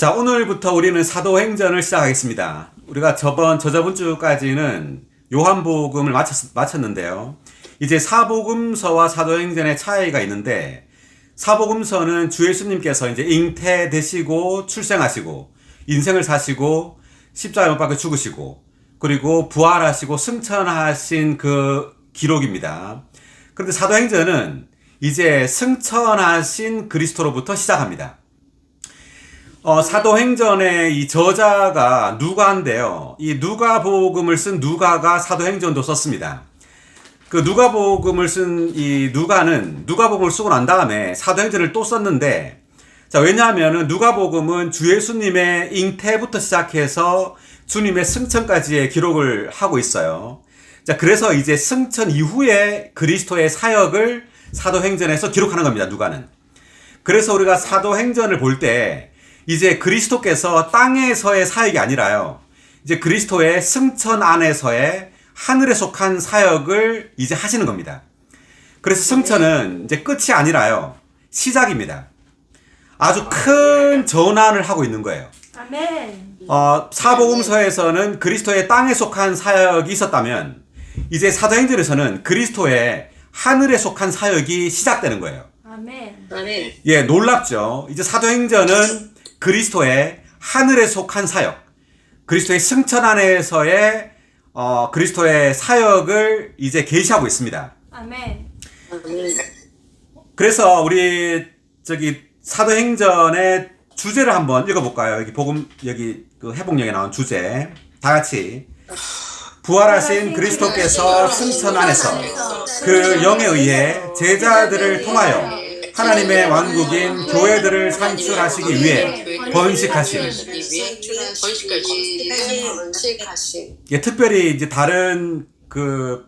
자, 오늘부터 우리는 사도행전을 시작하겠습니다. 우리가 저저번 주까지는 요한복음을 마쳤는데요. 이제 사복음서와 사도행전의 차이가 있는데, 사복음서는 주 예수님께서 이제 잉태되시고 출생하시고 인생을 사시고 십자가에 못 박혀 죽으시고 그리고 부활하시고 승천하신 그 기록입니다. 그런데 사도행전은 이제 승천하신 그리스도로부터 시작합니다. 사도행전의 이 저자가 누가인데요. 이 누가복음을 쓴 누가가 사도행전도 썼습니다. 그 누가복음을 쓴 이 누가는 누가복음을 쓰고 난 다음에 사도행전을 또 썼는데, 자, 왜냐하면은 누가복음은 주 예수님의 잉태부터 시작해서 주님의 승천까지의 기록을 하고 있어요. 자, 그래서 이제 승천 이후에 그리스도의 사역을 사도행전에서 기록하는 겁니다, 누가는. 그래서 우리가 사도행전을 볼 때 이제 그리스도께서 땅에서의 사역이 아니라요, 이제 그리스도의 승천 안에서의 하늘에 속한 사역을 이제 하시는 겁니다. 그래서 승천은 이제 끝이 아니라요, 시작입니다. 아주 큰 전환을 하고 있는 거예요. 아멘. 사복음서에서는 그리스도의 땅에 속한 사역이 있었다면, 이제 사도행전에서는 그리스도의 하늘에 속한 사역이 시작되는 거예요. 아멘. 아멘. 예, 놀랍죠? 이제 사도행전은 그리스도의 하늘에 속한 사역, 그리스도의 승천 안에서의 그리스도의 사역을 이제 계시하고 있습니다. 아멘. 아멘. 그래서 우리 사도행전의 주제를 한번 읽어볼까요? 여기 그 회복령에 나온 주제 다 같이. 부활하신 그리스도께서 승천 안에서 그 영에 의해 제자들을 통하여 하나님의 왕국인 교회들을 산출하시기 위해 번식하신. 예, 특별히 이제 다른 그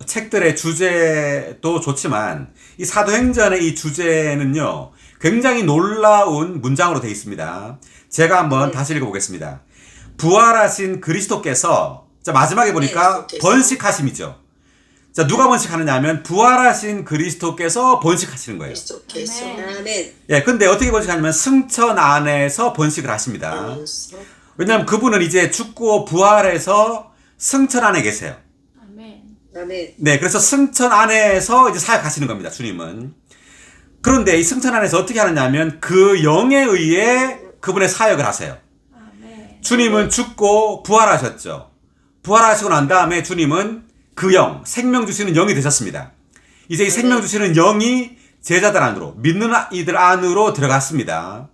책들의 주제도 좋지만 이 사도행전의 이 주제는요, 굉장히 놀라운 문장으로 되어 있습니다. 제가 한번 다시 읽어보겠습니다. 부활하신 그리스도께서, 자, 마지막에 보니까 번식하심이죠. 자, 누가 번식하느냐 하면 부활하신 그리스도께서 번식하시는 거예요. 아멘. 예, 근데 어떻게 번식하냐면 승천 안에서 번식을 하십니다. 왜냐하면 그분은 이제 죽고 부활해서 승천 안에 계세요. 아멘. 아멘. 네, 그래서 승천 안에서 이제 사역하시는 겁니다, 주님은. 그런데 이 승천 안에서 어떻게 하느냐 하면 그 영에 의해 그분의 사역을 하세요. 아멘. 주님은 죽고 부활하셨죠. 부활하시고 난 다음에 주님은 그 영, 생명 주시는 영이 되셨습니다. 이제 이 생명 주시는 영이 제자들 안으로, 믿는 이들 안으로 들어갔습니다.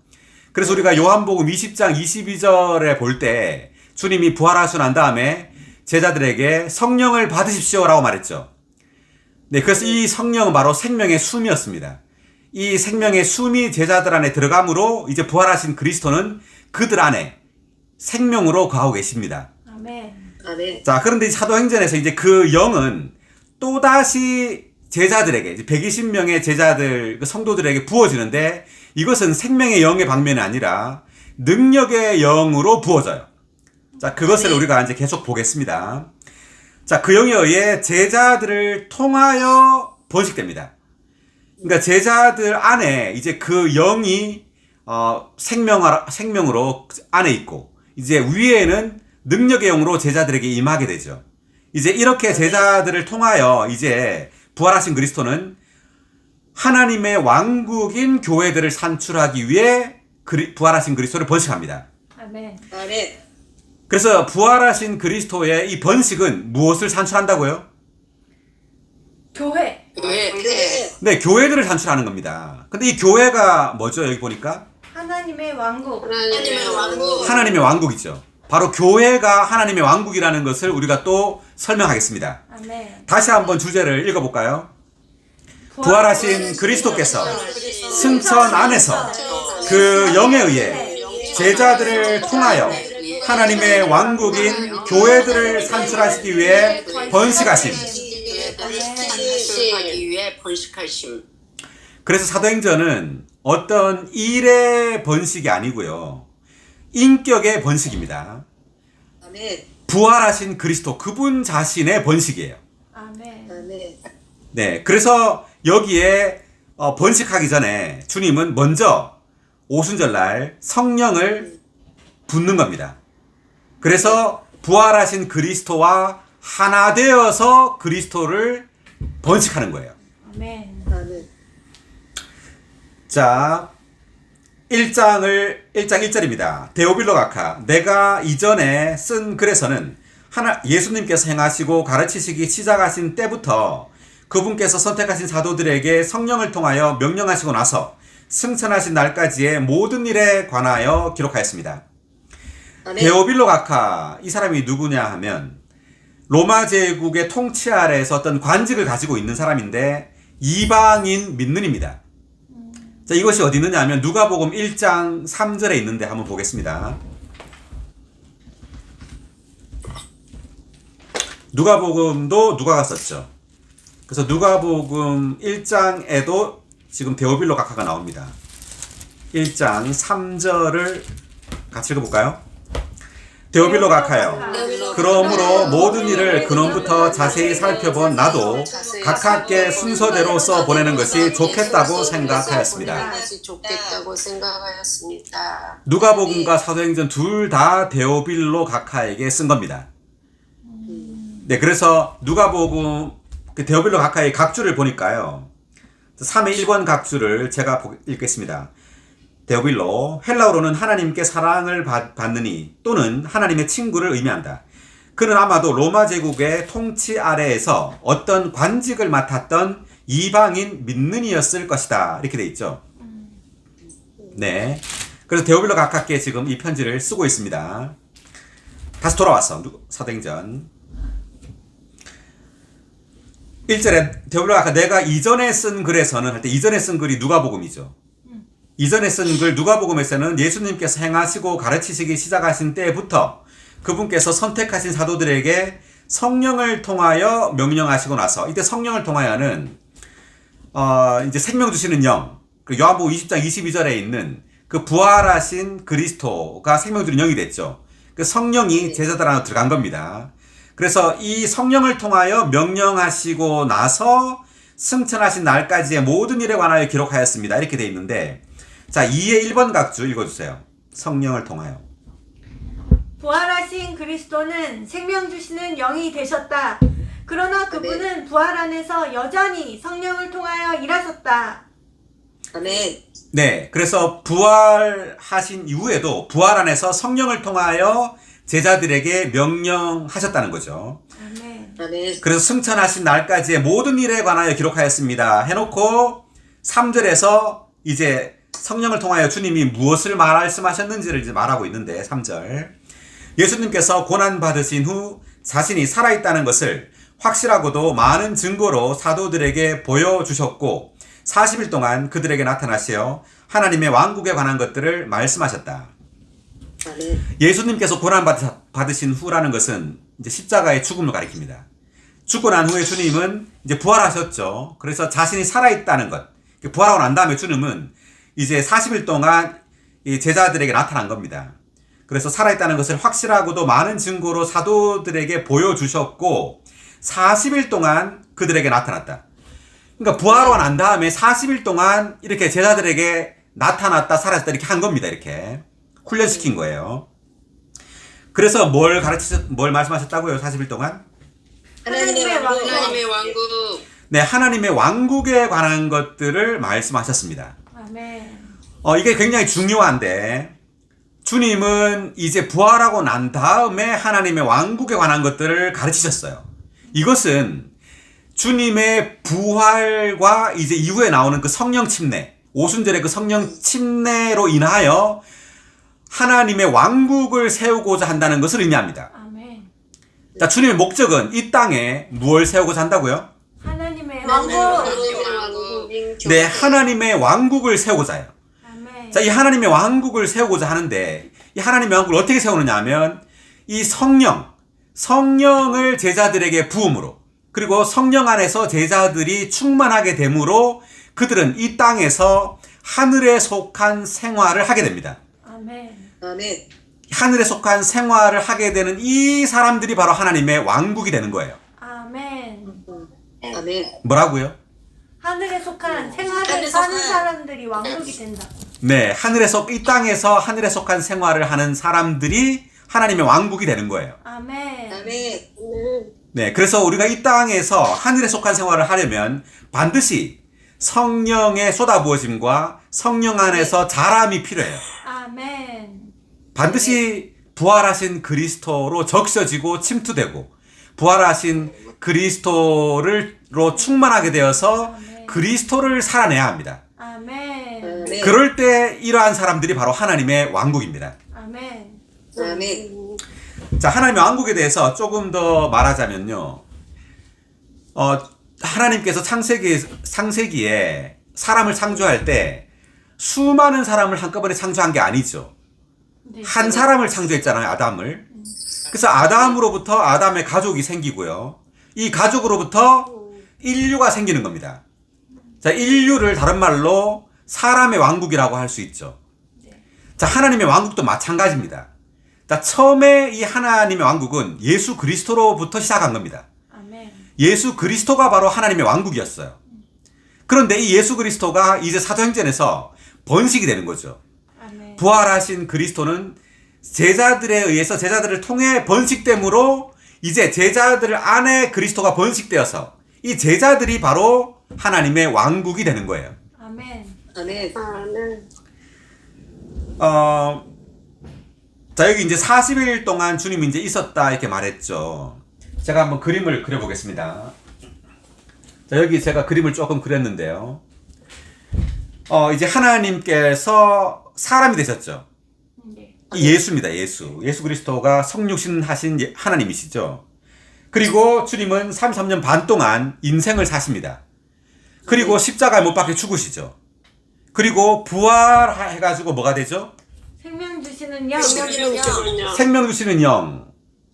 그래서 우리가 요한복음 20장 22절에 볼 때 주님이 부활하시고 난 다음에 제자들에게 성령을 받으십시오라고 말했죠. 네, 그래서 이 성령은 바로 생명의 숨이었습니다. 이 생명의 숨이 제자들 안에 들어감으로 이제 부활하신 그리스도는 그들 안에 생명으로 거하고 계십니다. 아멘. 아멘. 자, 그런데 사도행전에서 이제 그 영은 또다시 제자들에게, 이제 120명의 제자들, 성도들에게 부어지는데, 이것은 생명의 영의 방면이 아니라 능력의 영으로 부어져요. 자, 그것을 우리가 이제 계속 보겠습니다. 자, 그 영에 의해 제자들을 통하여 번식됩니다. 그러니까 제자들 안에 이제 그 영이 생명으로 안에 있고, 이제 위에는 능력의 영으로 제자들에게 임하게 되죠. 이제 이렇게 제자들을 통하여 이제 부활하신 그리스도는 하나님의 왕국인 교회들을 산출하기 위해 부활하신 그리스도를 번식합니다. 아멘. 아멘. 그래서 부활하신 그리스도의 이 번식은 무엇을 산출한다고요? 교회. 교회. 네, 교회들을 산출하는 겁니다. 근데 이 교회가 뭐죠? 여기 보니까 하나님의 왕국. 하나님의 왕국. 하나님의 왕국이죠. 바로 교회가 하나님의 왕국이라는 것을 우리가 또 설명하겠습니다. 아멘. 다시 한번 주제를 읽어볼까요? 부활하신 그리스도께서 승천 안에서 그 영에 의해 제자들을 통하여 하나님의 왕국인 교회들을 산출하시기 위해 번식하심. 번식하기 위해 번식하심. 그래서 사도행전은 어떤 일의 번식이 아니고요, 인격의 번식입니다. 아멘. 부활하신 그리스도, 그분 자신의 번식이에요. 아멘. 아멘. 네, 그래서 여기에 번식하기 전에 주님은 먼저 오순절날 성령을 붙는 겁니다. 그래서 부활하신 그리스도와 하나 되어서 그리스도를 번식하는 거예요. 아멘. 아멘. 자, 1장 1절입니다. 데오빌로 각하, 내가 이전에 쓴 글에서는 예수님께서 행하시고 가르치시기 시작하신 때부터 그분께서 선택하신 사도들에게 성령을 통하여 명령하시고 나서 승천하신 날까지의 모든 일에 관하여 기록하였습니다. 아멘. 데오빌로 각하, 이 사람이 누구냐 하면 로마 제국의 통치 아래에서 어떤 관직을 가지고 있는 사람인데 이방인 민눈입니다. 자, 이것이 어디 있느냐 하면 누가복음 1장 3절에 있는데 한번 보겠습니다. 누가복음도 누가가 썼죠. 그래서 누가복음 1장에도 지금 데오빌로 각하가 나옵니다. 1장 3절을 같이 읽어볼까요? 데오빌로 각하여, 그러므로 모든 일을 근원부터 자세히 살펴본 나도 각하께 순서대로 써 보내는 것이 좋겠다고 생각하였습니다. 것이 좋겠다고 생각하였습니다. 누가복음과 사도행전 둘 다 데오빌로 각하에게 쓴 겁니다. 네, 그래서 누가복음 그 데오빌로 각하의 각주를 보니까요. 3의 1번 각주를 제가 읽겠습니다. 데오빌로, 헬라어로는 하나님께 사랑을 받느니 또는 하나님의 친구를 의미한다. 그는 아마도 로마 제국의 통치 아래에서 어떤 관직을 맡았던 이방인 민눈이었을 것이다. 이렇게 돼 있죠. 네. 그래서 데오빌로 각하께 지금 이 편지를 쓰고 있습니다. 다시 돌아왔어. 사도행전 1절에 데오빌로 각하, 내가 이전에 쓴 글에서는 할 때 이전에 쓴 글이 누가복음이죠. 이전에 쓴 글 누가복음에서는 예수님께서 행하시고 가르치시기 시작하신 때부터 그분께서 선택하신 사도들에게 성령을 통하여 명령하시고 나서, 이때 성령을 통하여는 이제 생명 주시는 영, 그 요한복음 20장 22절에 있는 그 부활하신 그리스도가 생명 주는 영이 됐죠. 그 성령이 제자들 안에 들어간 겁니다. 그래서 이 성령을 통하여 명령하시고 나서 승천하신 날까지의 모든 일에 관하여 기록하였습니다. 이렇게 되어 있는데, 자, 2의 1번 각주 읽어주세요. 성령을 통하여. 부활하신 그리스도는 생명 주시는 영이 되셨다. 그러나 그분은 부활 안에서 여전히 성령을 통하여 일하셨다. 아멘. 네, 그래서 부활하신 이후에도 부활 안에서 성령을 통하여 제자들에게 명령하셨다는 거죠. 아멘. 아멘. 그래서 승천하신 날까지의 모든 일에 관하여 기록하였습니다. 해놓고 3절에서 이제 성령을 통하여 주님이 무엇을 말씀하셨는지를 이제 말하고 있는데, 3절. 예수님께서 고난받으신 후 자신이 살아있다는 것을 확실하고도 많은 증거로 사도들에게 보여주셨고 40일 동안 그들에게 나타나시어 하나님의 왕국에 관한 것들을 말씀하셨다. 아멘. 예수님께서 고난받으신 후라는 것은 이제 십자가의 죽음을 가리킵니다. 죽고 난 후에 주님은 이제 부활하셨죠. 그래서 자신이 살아있다는 것. 부활하고 난 다음에 주님은 이제 40일 동안 이 제자들에게 나타난 겁니다. 그래서 살아있다는 것을 확실하고도 많은 증거로 사도들에게 보여주셨고 40일 동안 그들에게 나타났다. 그러니까 부활하고 난 다음에 40일 동안 이렇게 제자들에게 나타났다 사라졌다 이렇게 한 겁니다. 이렇게 훈련시킨 거예요. 그래서 뭘 말씀하셨다고요? 40일 동안? 하나님의 왕국. 하나님의 왕국. 네, 하나님의 왕국에 관한 것들을 말씀하셨습니다. 아멘. 이게 굉장히 중요한데 주님은 이제 부활하고 난 다음에 하나님의 왕국에 관한 것들을 가르치셨어요. 이것은 주님의 부활과 이제 이후에 나오는 그 성령 침례, 오순절의 그 성령 침례로 인하여 하나님의 왕국을 세우고자 한다는 것을 의미합니다. 아멘. 자, 주님의 목적은 이 땅에 무엇을 세우고자 한다고요? 하나님의 왕국. 왕국. 네, 하나님의 왕국을 세우고자 해요. 아멘. 자, 이 하나님의 왕국을 세우고자 하는데 이 하나님의 왕국을 어떻게 세우느냐 하면 이 성령을 제자들에게 부음으로, 그리고 성령 안에서 제자들이 충만하게 됨으로 그들은 이 땅에서 하늘에 속한 생활을 하게 됩니다. 아멘. 아멘. 하늘에 속한 생활을 하게 되는 이 사람들이 바로 하나님의 왕국이 되는 거예요. 아멘. 아멘. 뭐라고요? 하늘에 속한 생활을 하늘에 사는 속한- 사람들이 왕국이 된다. 네, 이 땅에서 하늘에 속한 생활을 하는 사람들이 하나님의 왕국이 되는 거예요. 아멘. 아멘. 네, 그래서 우리가 이 땅에서 하늘에 속한 생활을 하려면 반드시 성령의 쏟아부어짐과 성령 안에서 자람이 필요해요. 아멘. 반드시 부활하신 그리스도로 적셔지고 침투되고 부활하신 그리스도로 충만하게 되어서 그리스도를 살아내야 합니다. 아멘. 네. 그럴 때 이러한 사람들이 바로 하나님의 왕국입니다. 아멘. 아멘. 자, 하나님의 왕국에 대해서 조금 더 말하자면요. 하나님께서 창세기에 사람을 창조할 때 수많은 사람을 한꺼번에 창조한 게 아니죠. 네. 한 사람을 창조했잖아요, 아담을. 그래서 아담으로부터 아담의 가족이 생기고요. 이 가족으로부터 인류가 생기는 겁니다. 자, 인류를 다른 말로 사람의 왕국이라고 할 수 있죠. 자, 하나님의 왕국도 마찬가지입니다. 자, 처음에 이 하나님의 왕국은 예수 그리스도로부터 시작한 겁니다. 아멘. 예수 그리스도가 바로 하나님의 왕국이었어요. 그런데 이 예수 그리스도가 이제 사도행전에서 번식이 되는 거죠. 아멘. 부활하신 그리스도는 제자들에 의해서 제자들을 통해 번식됨으로 이제 제자들 안에 그리스도가 번식되어서 이 제자들이 바로 하나님의 왕국이 되는 거예요. 아멘. 아멘. 아멘. 자, 여기 이제 40일 동안 주님이 이제 있었다 이렇게 말했죠. 제가 한번 그림을 그려보겠습니다. 자, 여기 제가 그림을 조금 그렸는데요. 이제 하나님께서 사람이 되셨죠. 네. 이 예수입니다. 예수 그리스도가 성육신 하신 하나님이시죠. 그리고 주님은 33년 반 동안 인생을 사십니다. 그리고 십자가에 못 박혀 죽으시죠. 그리고 부활해가지고 뭐가 되죠? 생명 주시는 영. 생명 주시는 영.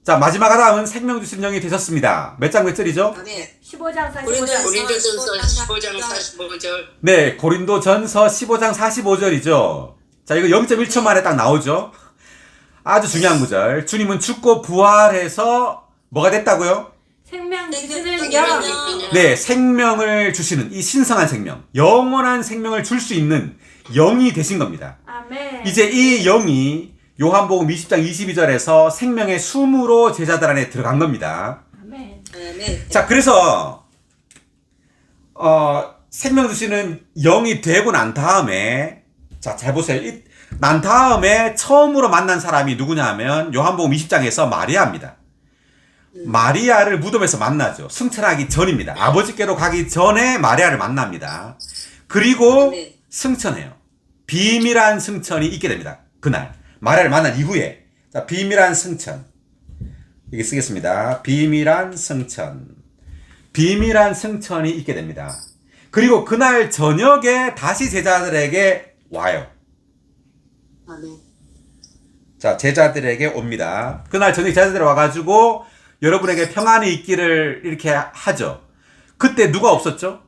자, 마지막 아담은 생명 주시는 영이 되셨습니다. 몇 장 몇 절이죠? 아멘. 15장 45절. 고린도전서 15장 45절. 네, 고린도전서 15장 45절이죠. 자, 이거 0.1초 만에 딱 나오죠. 아주 중요한 구절. 주님은 죽고 부활해서 뭐가 됐다고요? 생명 주시는 영. 네, 생명을 주시는 이 신성한 생명, 영원한 생명을 줄 수 있는 영이 되신 겁니다. 아멘. 이제 이 영이 요한복음 20장 22절에서 생명의 숨으로 제자들 안에 들어간 겁니다. 아멘. 아멘. 자, 그래서 생명 주시는 영이 되고 난 다음에, 자, 잘 보세요. 난 다음에 처음으로 만난 사람이 누구냐 하면 요한복음 20장에서 마리아입니다. 마리아를 무덤에서 만나죠. 승천하기 전입니다. 아버지께로 가기 전에 마리아를 만납니다. 그리고 네. 승천해요. 비밀한 승천이 있게 됩니다. 그날 마리아를 만난 이후에. 자, 비밀한 승천 여기 쓰겠습니다. 비밀한 승천이 있게 됩니다. 그리고 그날 저녁에 다시 제자들에게 와요. 아멘. 자, 제자들에게 옵니다. 그날 저녁에 제자들이 와가지고 여러분에게 평안이 있기를 이렇게 하죠. 그때 누가 없었죠?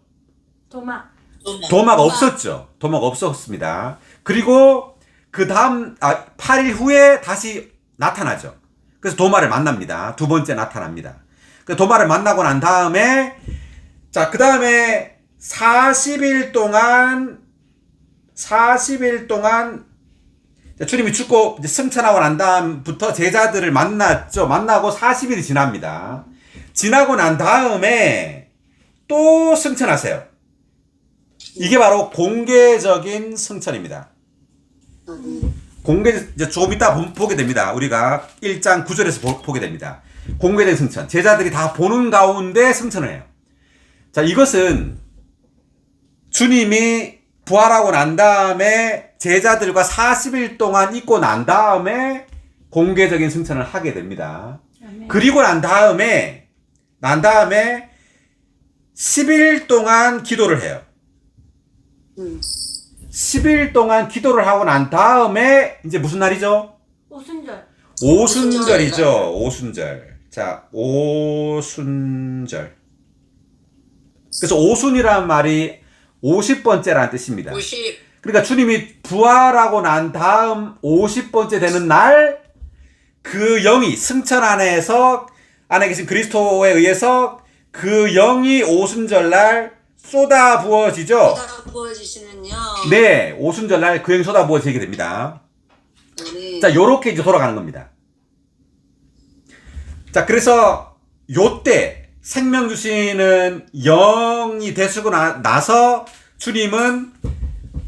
도마가 없었죠. 도마가 없었습니다. 그리고 그 다음 8일 후에 다시 나타나죠. 그래서 도마를 만납니다. 두 번째 나타납니다. 그 도마를 만나고 난 다음에, 자, 그 다음에 40일 동안 주님이 죽고 이제 승천하고 난 다음부터 제자들을 만났죠. 만나고 40일이 지납니다. 지나고 난 다음에 또 승천하세요. 이게 바로 공개적인 승천입니다. 이제 조금 이따 보게 됩니다. 우리가 1장 9절에서 보게 됩니다. 공개된 승천. 제자들이 다 보는 가운데 승천을 해요. 자, 이것은 주님이 부활하고 난 다음에 제자들과 40일 동안 있고 난 다음에 공개적인 승천을 하게 됩니다. 아멘. 그리고 난 다음에 10일 동안 기도를 해요. 10일 동안 기도를 하고 난 다음에 이제 무슨 날이죠? 오순절. 오순절이죠. 오순절. 자, 오순절. 그래서 오순이라는 말이 50번째라는 뜻입니다. 50. 그러니까 주님이 부활하고 난 다음 50번째 되는 날, 그 영이 승천 안에 계신 그리스도에 의해서 그 영이 오순절날 쏟아 부어지죠? 쏟아 부어지시는요. 네, 오순절날 그 영이 쏟아 부어지게 됩니다. 아멘. 자, 요렇게 이제 돌아가는 겁니다. 자, 그래서 요때 생명 주시는 영이 되시고 나서 주님은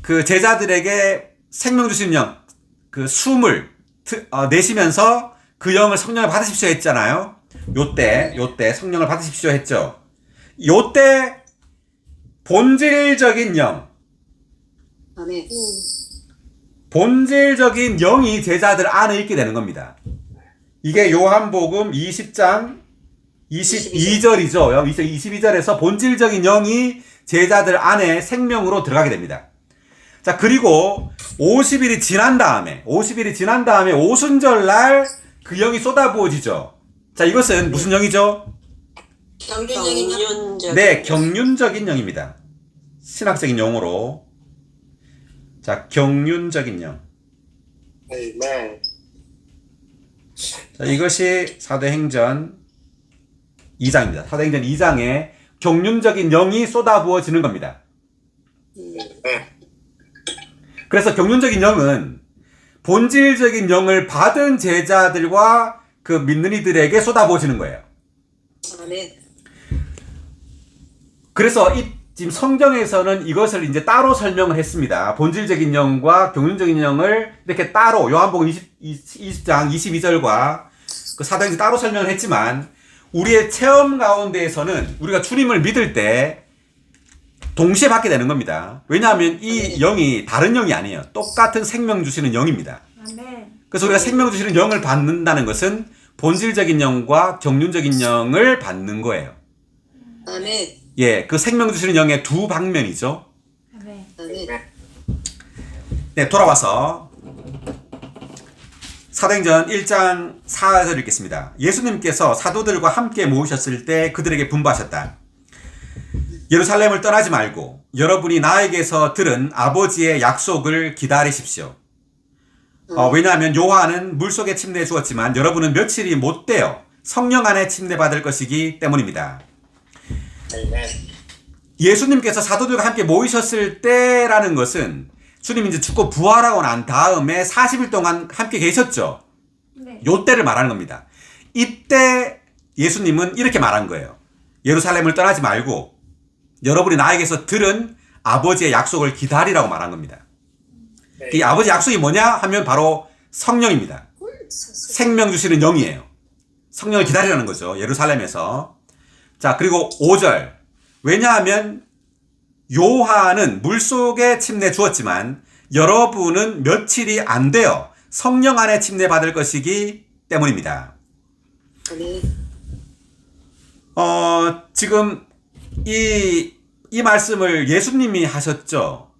그 제자들에게 생명 주시는 영, 그 숨을 내쉬면서 그 영을 성령을 받으십시오 했잖아요. 요때 성령을 받으십시오 했죠. 요때 본질적인 영, 아멘. 본질적인 영이 제자들 안에 있게 되는 겁니다. 이게 요한복음 20장 22절이죠. 22절에서 본질적인 영이 제자들 안에 생명으로 들어가게 됩니다. 자, 그리고 50일이 지난 다음에 오순절날 그 영이 쏟아부어지죠. 자, 이것은 무슨 영이죠? 경륜적인 네, 경륜적인 영입니다. 신학적인 용어로. 자, 경륜적인 영. Amen. 자, 이것이 사도행전 2장입니다. 사도행전 2장에 경륜적인 영이 쏟아부어지는 겁니다. 그래서 경륜적인 영은 본질적인 영을 받은 제자들과 그 믿는 이들에게 쏟아부어지는 거예요. 아멘. 그래서 지금 성경에서는 이것을 이제 따로 설명을 했습니다. 본질적인 영과 경륜적인 영을 이렇게 따로 요한복음 20장 22절과 그 사도행전 따로 설명을 했지만 우리의 체험 가운데에서는 우리가 주님을 믿을 때 동시에 받게 되는 겁니다. 왜냐하면 이 영이 다른 영이 아니에요. 똑같은 생명 주시는 영입니다. 아멘. 그래서 우리가 생명 주시는 영을 받는다는 것은 본질적인 영과 경륜적인 영을 받는 거예요. 아멘. 예, 그 생명 주시는 영의 두 방면이죠. 아멘. 아멘. 네, 돌아와서 사도행전 1장 4절 읽겠습니다. 예수님께서 사도들과 함께 모이셨을 때 그들에게 분부하셨다. 예루살렘을 떠나지 말고 여러분이 나에게서 들은 아버지의 약속을 기다리십시오. 왜냐하면 요한은 물속에 침례 주었지만 여러분은 며칠이 못 되어 성령 안에 침례 받을 것이기 때문입니다. Amen. 예수님께서 사도들과 함께 모이셨을 때라는 것은 주님이 이제 죽고 부활하고 난 다음에 40일 동안 함께 계셨죠. 네. 요 때를 말하는 겁니다. 이때 예수님은 이렇게 말한 거예요. 예루살렘을 떠나지 말고 여러분이 나에게서 들은 아버지의 약속을 기다리라고 말한 겁니다. 이 아버지의 약속이 뭐냐 하면 바로 성령입니다. 생명 주시는 영이에요. 성령을 기다리라는 거죠. 예루살렘에서. 자, 그리고 5절. 왜냐하면 요한은 물속에 침례 주었지만 여러분은 며칠이 안 되어 성령 안에 침례 받을 것이기 때문입니다. 아멘. 지금 이 말씀을 예수님이 하셨죠.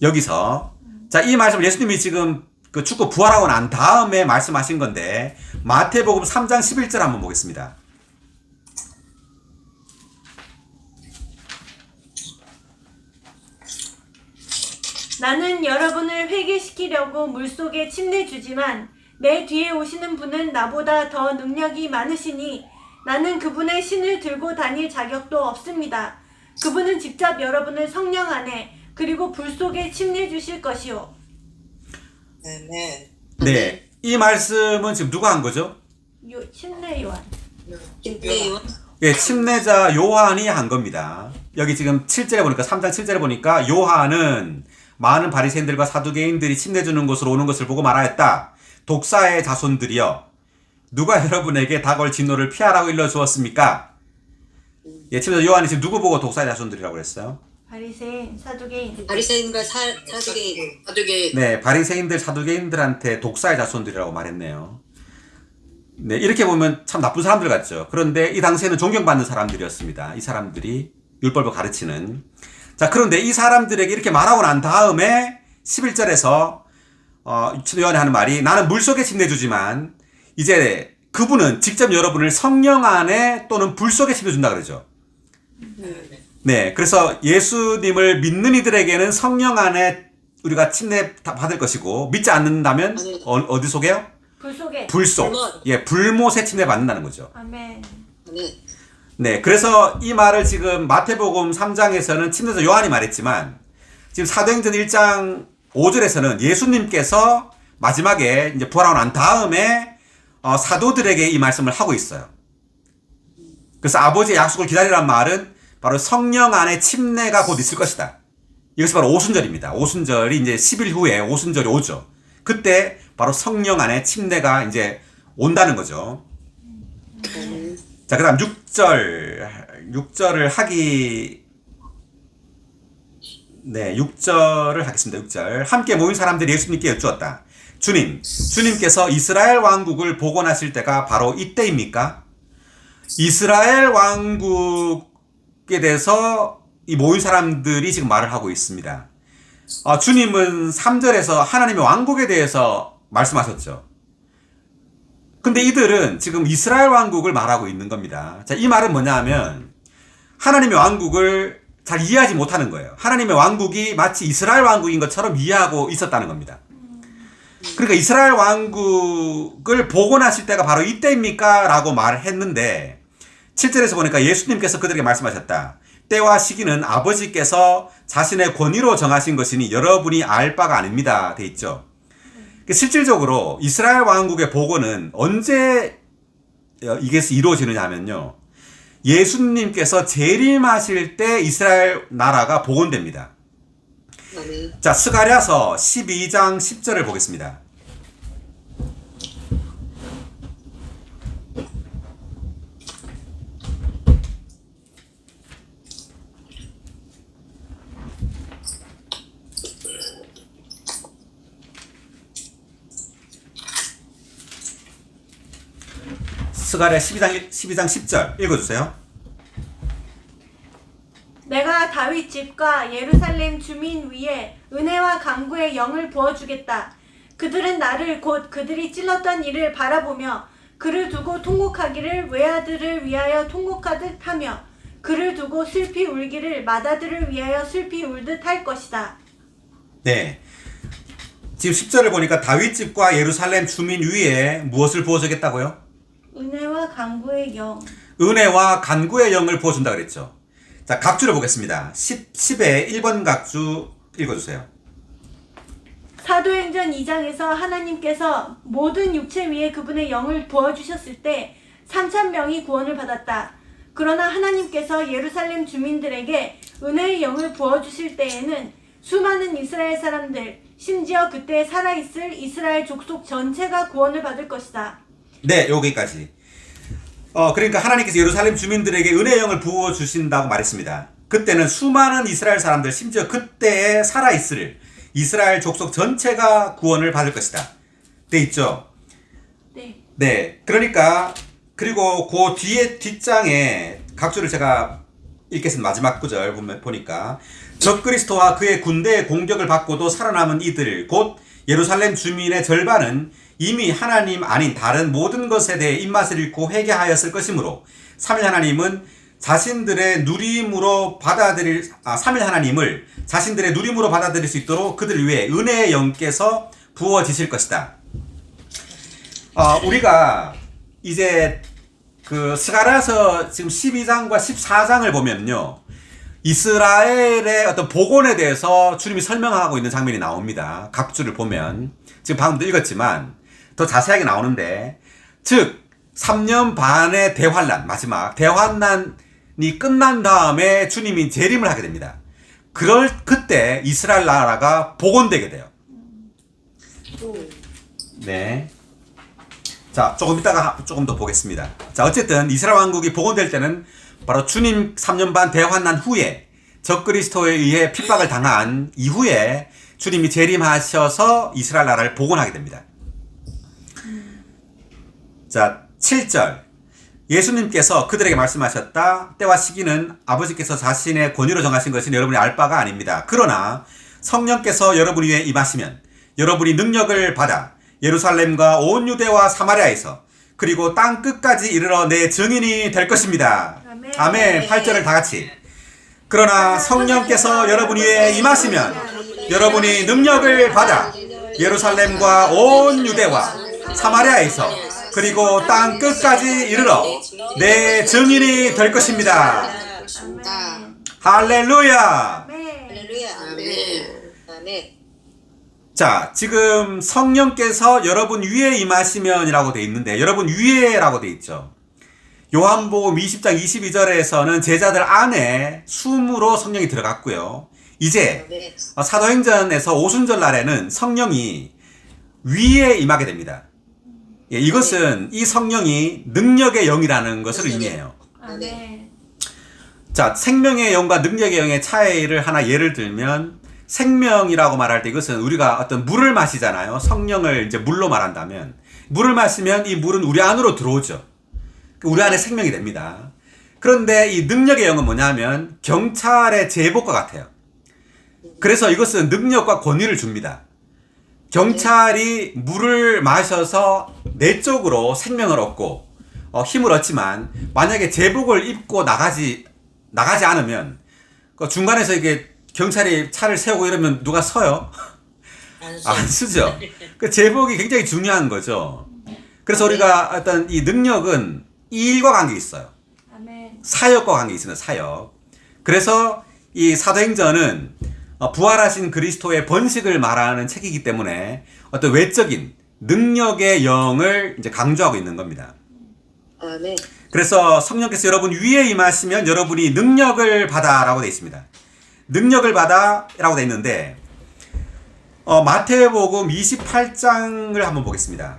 여기서. 자, 이 말씀을 예수님이 지금 그 죽고 부활하고 난 다음에 말씀하신 건데 마태복음 3장 11절 한번 보겠습니다. 나는 여러분을 회개시키려고 물속에 침례 주지만 내 뒤에 오시는 분은 나보다 더 능력이 많으시니 나는 그분의 신을 들고 다닐 자격도 없습니다. 그분은 직접 여러분을 성령 안에 그리고 불 속에 침례 주실 것이요. 아멘. 네. 이 말씀은 지금 누가 한 거죠? 침례 요한. 김태희원. 예, 침례자 요한이 한 겁니다. 여기 지금 7절에 보니까 3장 7절에 보니까 요한은 많은 바리새인들과 사두개인들이 침례 주는 곳으로 오는 것을 보고 말하였다. 독사의 자손들이여 누가 여러분에게 닭을 진노를 피하라고 일러 주었습니까? 예, 침례자 요한이 지금 누구 보고 독사의 자손들이라고 그랬어요? 바리새인, 사두개인. 바리새인과 사두개인. 사두개인. 네, 바리새인들, 사두개인들한테 독사의 자손들이라고 말했네요. 네, 이렇게 보면 참 나쁜 사람들 같죠. 그런데 이 당시에는 존경받는 사람들이었습니다. 이 사람들이 율법을 가르치는. 자, 그런데 이 사람들에게 이렇게 말하고 난 다음에 11절에서 요한이 하는 말이 나는 물속에 침례 주지만 이제 그분은 직접 여러분을 성령 안에 또는 불 속에 침례 준다 그러죠. 네, 그래서 예수님을 믿는 이들에게는 성령 안에 우리가 침례 받을 것이고 믿지 않는다면 어디 속에요? 불 속에. 불 속. 불못. 예, 불못에 침례 받는다는 거죠. 아멘. 아멘. 네, 그래서 이 말을 지금 마태복음 3장에서는 침례자 요한이 말했지만 지금 사도행전 1장 5절에서는 예수님께서 마지막에 이제 부활하고 난 다음에 사도들에게 이 말씀을 하고 있어요. 그래서 아버지의 약속을 기다리라는 말은 바로 성령 안에 침례가 곧 있을 것이다. 이것이 바로 오순절입니다. 오순절이 이제 10일 후에 오순절이 오죠. 그때 바로 성령 안에 침례가 이제 온다는 거죠. 자, 그 다음 6절을 하겠습니다. 6절. 함께 모인 사람들이 예수님께 여쭈었다. 주님께서 이스라엘 왕국을 복원하실 때가 바로 이때입니까? 이스라엘 왕국에 대해서 이 모인 사람들이 지금 말을 하고 있습니다. 주님은 3절에서 하나님의 왕국에 대해서 말씀하셨죠. 근데 이들은 지금 이스라엘 왕국을 말하고 있는 겁니다. 자, 이 말은 뭐냐 하면 하나님의 왕국을 잘 이해하지 못하는 거예요. 하나님의 왕국이 마치 이스라엘 왕국인 것처럼 이해하고 있었다는 겁니다. 그러니까 이스라엘 왕국을 복원하실 때가 바로 이때입니까? 라고 말을 했는데 7절에서 보니까 예수님께서 그들에게 말씀하셨다. 때와 시기는 아버지께서 자신의 권위로 정하신 것이니 여러분이 알 바가 아닙니다. 돼 있죠. 실질적으로 이스라엘 왕국의 복원은 언제 이게 이루어지느냐 하면요. 예수님께서 재림하실 때 이스라엘 나라가 복원됩니다. 자, 스가랴서 12장 10절을 보겠습니다. 스가랴 12장 10절 읽어주세요. 내가 다윗 집과 예루살렘 주민 위에 은혜와 강구의 영을 부어주겠다. 그들은 나를 곧 그들이 찔렀던 일을 바라보며 그를 두고 통곡하기를 외아들을 위하여 통곡하듯 하며 그를 두고 슬피 울기를 맏아들을 위하여 슬피 울듯 할 것이다. 네. 지금 10절을 보니까 다윗 집과 예루살렘 주민 위에 무엇을 부어주겠다고요? 은혜와 강구의 영. 은혜와 간구의 영을 부어준다 그랬죠. 자, 각주를 보겠습니다. 10의 1번 각주 읽어주세요. 사도행전 2장에서 하나님께서 모든 육체 위에 그분의 영을 부어주셨을 때 3,000명이 구원을 받았다. 그러나 하나님께서 예루살렘 주민들에게 은혜의 영을 부어주실 때에는 수많은 이스라엘 사람들, 심지어 그때 살아있을 이스라엘 족속 전체가 구원을 받을 것이다. 네, 여기까지. 그러니까 하나님께서 예루살렘 주민들에게 은혜의 영을 부어주신다고 말했습니다. 그때는 수많은 이스라엘 사람들, 심지어 그때에 살아있을 이스라엘 족속 전체가 구원을 받을 것이다. 돼 있죠? 네. 네. 그러니까, 그리고 그 뒤에 뒷장에 각주를 제가 읽겠습니다. 마지막 구절 보니까. 적그리스도와 그의 군대의 공격을 받고도 살아남은 이들, 곧 예루살렘 주민의 절반은 이미 하나님 아닌 다른 모든 것에 대해 입맛을 잃고 회개하였을 것이므로 3일 하나님을 자신들의 누림으로 받아들일 수 있도록 그들을 위해 은혜의 영께서 부어지실 것이다. 우리가 이제 그 스가랴서 지금 12장과 14장을 보면요. 이스라엘의 어떤 복원에 대해서 주님이 설명하고 있는 장면이 나옵니다. 각주를 보면. 지금 방금도 읽었지만 더 자세하게 나오는데, 즉 3년 반의 대환란, 마지막 대환란이 끝난 다음에 주님이 재림을 하게 됩니다. 그때 이스라엘 나라가 복원되게 돼요. 네. 자, 조금 이따가 조금 더 보겠습니다. 자, 어쨌든 이스라엘 왕국이 복원될 때는 바로 주님 3년 반 대환난 후에 적그리스도에 의해 핍박을 당한 이후에 주님이 재림하셔서 이스라엘 나라를 복원하게 됩니다. 자, 7절. 예수님께서 그들에게 말씀하셨다. 때와 시기는 아버지께서 자신의 권위로 정하신 것은 여러분이 알 바가 아닙니다. 그러나 성령께서 여러분 위에 임하시면 여러분이 능력을 받아 예루살렘과 온 유대와 사마리아에서 그리고 땅 끝까지 이르러 내 증인이 될 것입니다. 아멘. 8절을 다 같이. 그러나 성령께서 여러분 위에 임하시면 여러분이 능력을 받아 예루살렘과 온 유대와 사마리아에서 그리고 땅 끝까지 이르러 내 증인이 될 것입니다. 아멘. 할렐루야. 아멘. 할렐루야. 아멘. 아멘. 자, 지금 성령께서 여러분 위에 임하시면이라고 돼 있는데 여러분 위에라고 돼 있죠. 요한복음 20장 22절에서는 제자들 안에 숨으로 성령이 들어갔고요. 이제 아멘. 사도행전에서 오순절 날에는 성령이 위에 임하게 됩니다. 예, 이것은 이 성령이 능력의 영이라는 것을 의미해요. 아멘. 자, 생명의 영과 능력의 영의 차이를 하나 예를 들면 생명이라고 말할 때 이것은 우리가 어떤 물을 마시잖아요. 성령을 이제 물로 말한다면 물을 마시면 이 물은 우리 안으로 들어오죠. 우리 안에 생명이 됩니다. 그런데 이 능력의 영은 뭐냐면 경찰의 제복과 같아요. 그래서 이것은 능력과 권위를 줍니다. 경찰이 물을 마셔서 내적으로 생명을 얻고 힘을 얻지만 만약에 제복을 입고 나가지 않으면 그 중간에서 이게 경찰이 차를 세우고 이러면 누가 서요? 안 쓰죠. 그 제복이 굉장히 중요한 거죠. 그래서 우리가 어떤 이 능력은 이 일과 관계 있어요. 아멘. 사역과 관계 있습니다. 사역. 그래서 이 사도행전은 부활하신 그리스도의 번식을 말하는 책이기 때문에 어떤 외적인 능력의 영을 이제 강조하고 있는 겁니다. 아멘. 그래서 성령께서 여러분 위에 임하시면 여러분이 능력을 받아라고 되어 있습니다. 능력을 받아라고 되어 있는데 마태복음 28장을 한번 보겠습니다.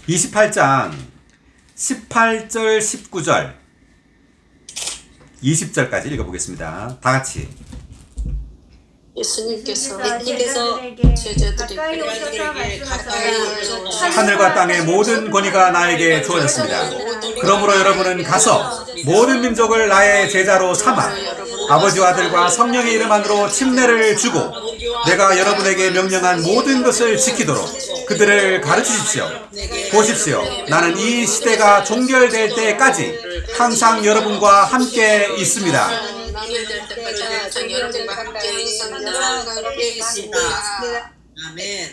28장 18절 19절 20절까지 읽어보겠습니다. 다 같이. 예수님께서 제자들에게 가까이 제자들에게 오셔서 가까이 말씀하셨다. 하늘과 땅의 모든 권위가 나에게 주어졌습니다. 그러므로 여러분은 가서 모든 민족을 나의 제자로 삼아 아버지와 아들과 성령의 이름 안으로 침례를 주고 내가 여러분에게 명령한 모든 것을 지키도록 그들을 가르치십시오. 보십시오. 나는 이 시대가 종결될 때까지 항상 여러분과 함께 있습니다. 될 때까지 항상 여러분과 함께 있습니다. 아멘.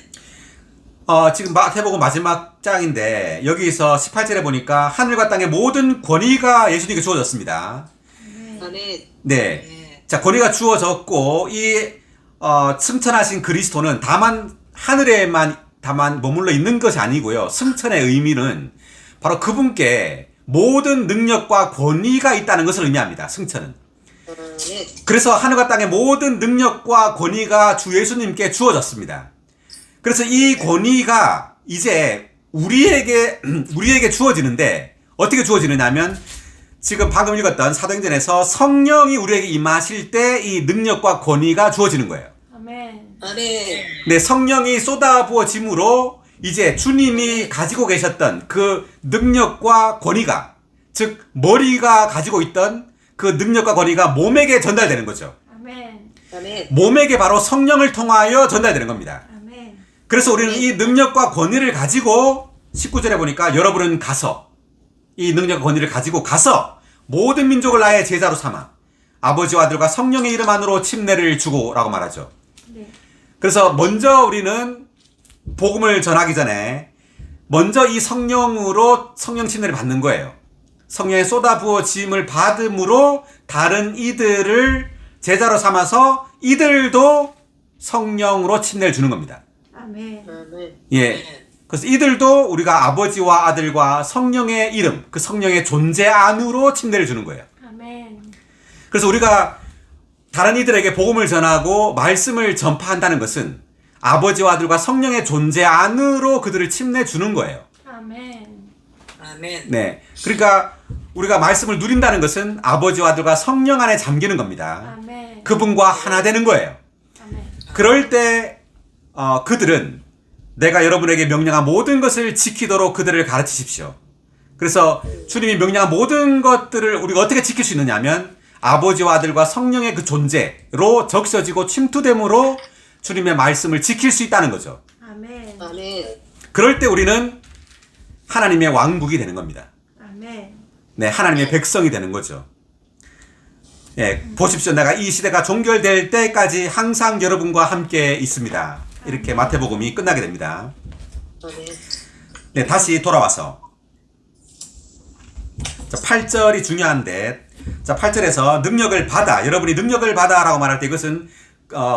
지금 마태복음 마지막 장인데 여기서 18절에 보니까 하늘과 땅의 모든 권위가 예수님께 주어졌습니다. 아멘. 네. 자, 권위가 주어졌고 이 승천하신 그리스도는 다만 하늘에만 다만 머물러 있는 것이 아니고요. 승천의 의미는 바로 그분께 모든 능력과 권위가 있다는 것을 의미합니다. 승천은. 아멘. 그래서 하늘과 땅의 모든 능력과 권위가 주 예수님께 주어졌습니다. 그래서 이 권위가 이제 우리에게 주어지는데 어떻게 주어지느냐면 지금 방금 읽었던 사도행전에서 성령이 우리에게 임하실 때 이 능력과 권위가 주어지는 거예요. 아멘. 아멘. 네, 성령이 쏟아부어짐으로 이제 주님이 가지고 계셨던 그 능력과 권위가, 즉 머리가 가지고 있던 그 능력과 권위가 몸에게 전달되는 거죠. 아멘. 아멘. 몸에게 바로 성령을 통하여 전달되는 겁니다. 아멘. 그래서 우리는 이 능력과 권위를 가지고 19절에 보니까 여러분은 가서 이 능력과 권위를 가지고 가서 모든 민족을 나의 제자로 삼아 아버지와 아들과 성령의 이름 안으로 침례를 주고 라고 말하죠. 네. 그래서 먼저 우리는 복음을 전하기 전에 먼저 이 성령으로 성령 침례를 받는 거예요. 성령의 쏟아부어짐을 받음으로 다른 이들을 제자로 삼아서 이들도 성령으로 침례를 주는 겁니다. 아멘. 아멘. 예. 그래서 이들도 우리가 아버지와 아들과 성령의 이름, 그 성령의 존재 안으로 침례를 주는 거예요. 아멘. 그래서 우리가 다른 이들에게 복음을 전하고 말씀을 전파한다는 것은 아버지와 아들과 성령의 존재 안으로 그들을 침례 주는 거예요. 아멘. 아멘. 네. 그러니까 우리가 말씀을 누린다는 것은 아버지와 아들과 성령 안에 잠기는 겁니다. 아멘. 그분과 하나 되는 거예요. 아멘. 그럴 때 그들은 내가 여러분에게 명령한 모든 것을 지키도록 그들을 가르치십시오. 그래서 주님이 명령한 모든 것들을 우리가 어떻게 지킬 수 있느냐 하면 아버지와 아들과 성령의 그 존재로 적셔지고 침투됨으로 주님의 말씀을 지킬 수 있다는 거죠. 아멘. 아멘. 그럴 때 우리는 하나님의 왕국이 되는 겁니다. 아멘. 네, 하나님의 백성이 되는 거죠. 예, 보십시오. 내가 이 시대가 종결될 때까지 항상 여러분과 함께 있습니다. 이렇게 마태복음이 끝나게 됩니다. 아멘. 네, 다시 돌아와서 자, 8절이 중요한데, 자, 8절에서 능력을 받아, 여러분이 능력을 받아라고 말할 때 이것은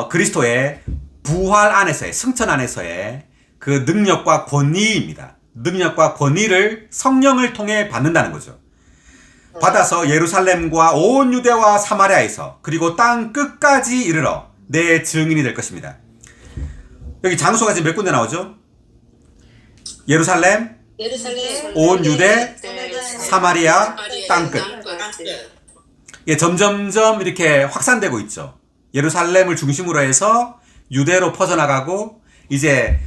그리스도의 부활 안에서의, 승천 안에서의 그 능력과 권위입니다. 능력과 권위를 성령을 통해 받는다는 거죠. 받아서 예루살렘과 온 유대와 사마리아에서 그리고 땅 끝까지 이르러 내 증인이 될 것입니다. 여기 장소가 지금 몇 군데 나오죠? 예루살렘, 온 유대, 사마리아, 땅끝. 예, 점점점 이렇게 확산되고 있죠. 예루살렘을 중심으로 해서 유대로 퍼져나가고 이제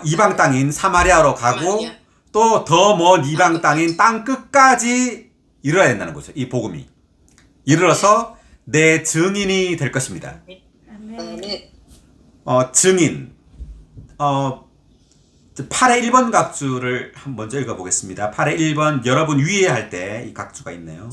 이방 땅인 사마리아로 가고 또 더 먼 이방 땅인 땅 끝까지 이르러야 된다는 거죠. 이 복음이 이르러서 내 증인이 될 것입니다. 아멘. 증인 8의 1번 각주를 먼저 읽어보겠습니다. 8의 1번 여러분 위에 할 때 이 각주가 있네요.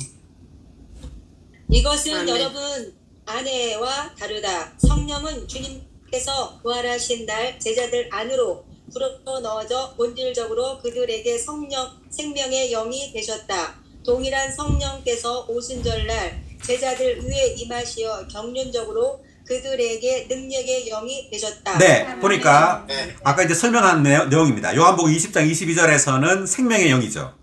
이것은 아멘. 여러분 아내와 다르다. 성령은 주님께서 부활하신 날 제자들 안으로 불어 넣어져 본질적으로 그들에게 생명의 영이 되셨다. 동일한 성령께서 오순절날 제자들 위에 임하시어 경륜적으로 그들에게 능력의 영이 되셨다. 네, 보니까 네. 아까 이제 설명한 내용입니다. 요한복음 20장 22절에서는 생명의 영이죠.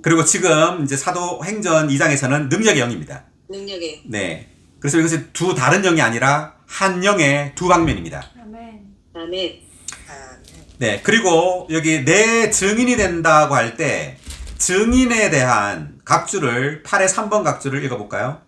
그리고 지금 이제 사도행전 2장에서는 능력의 영입니다. 능력의. 네. 그래서 이것이 두 다른 영이 아니라 한 영의 두 방면입니다. 아멘. 아멘. 네. 그리고 여기 내 증인이 된다고 할 때 증인에 대한 각주를 8의 3번 각주를 읽어볼까요?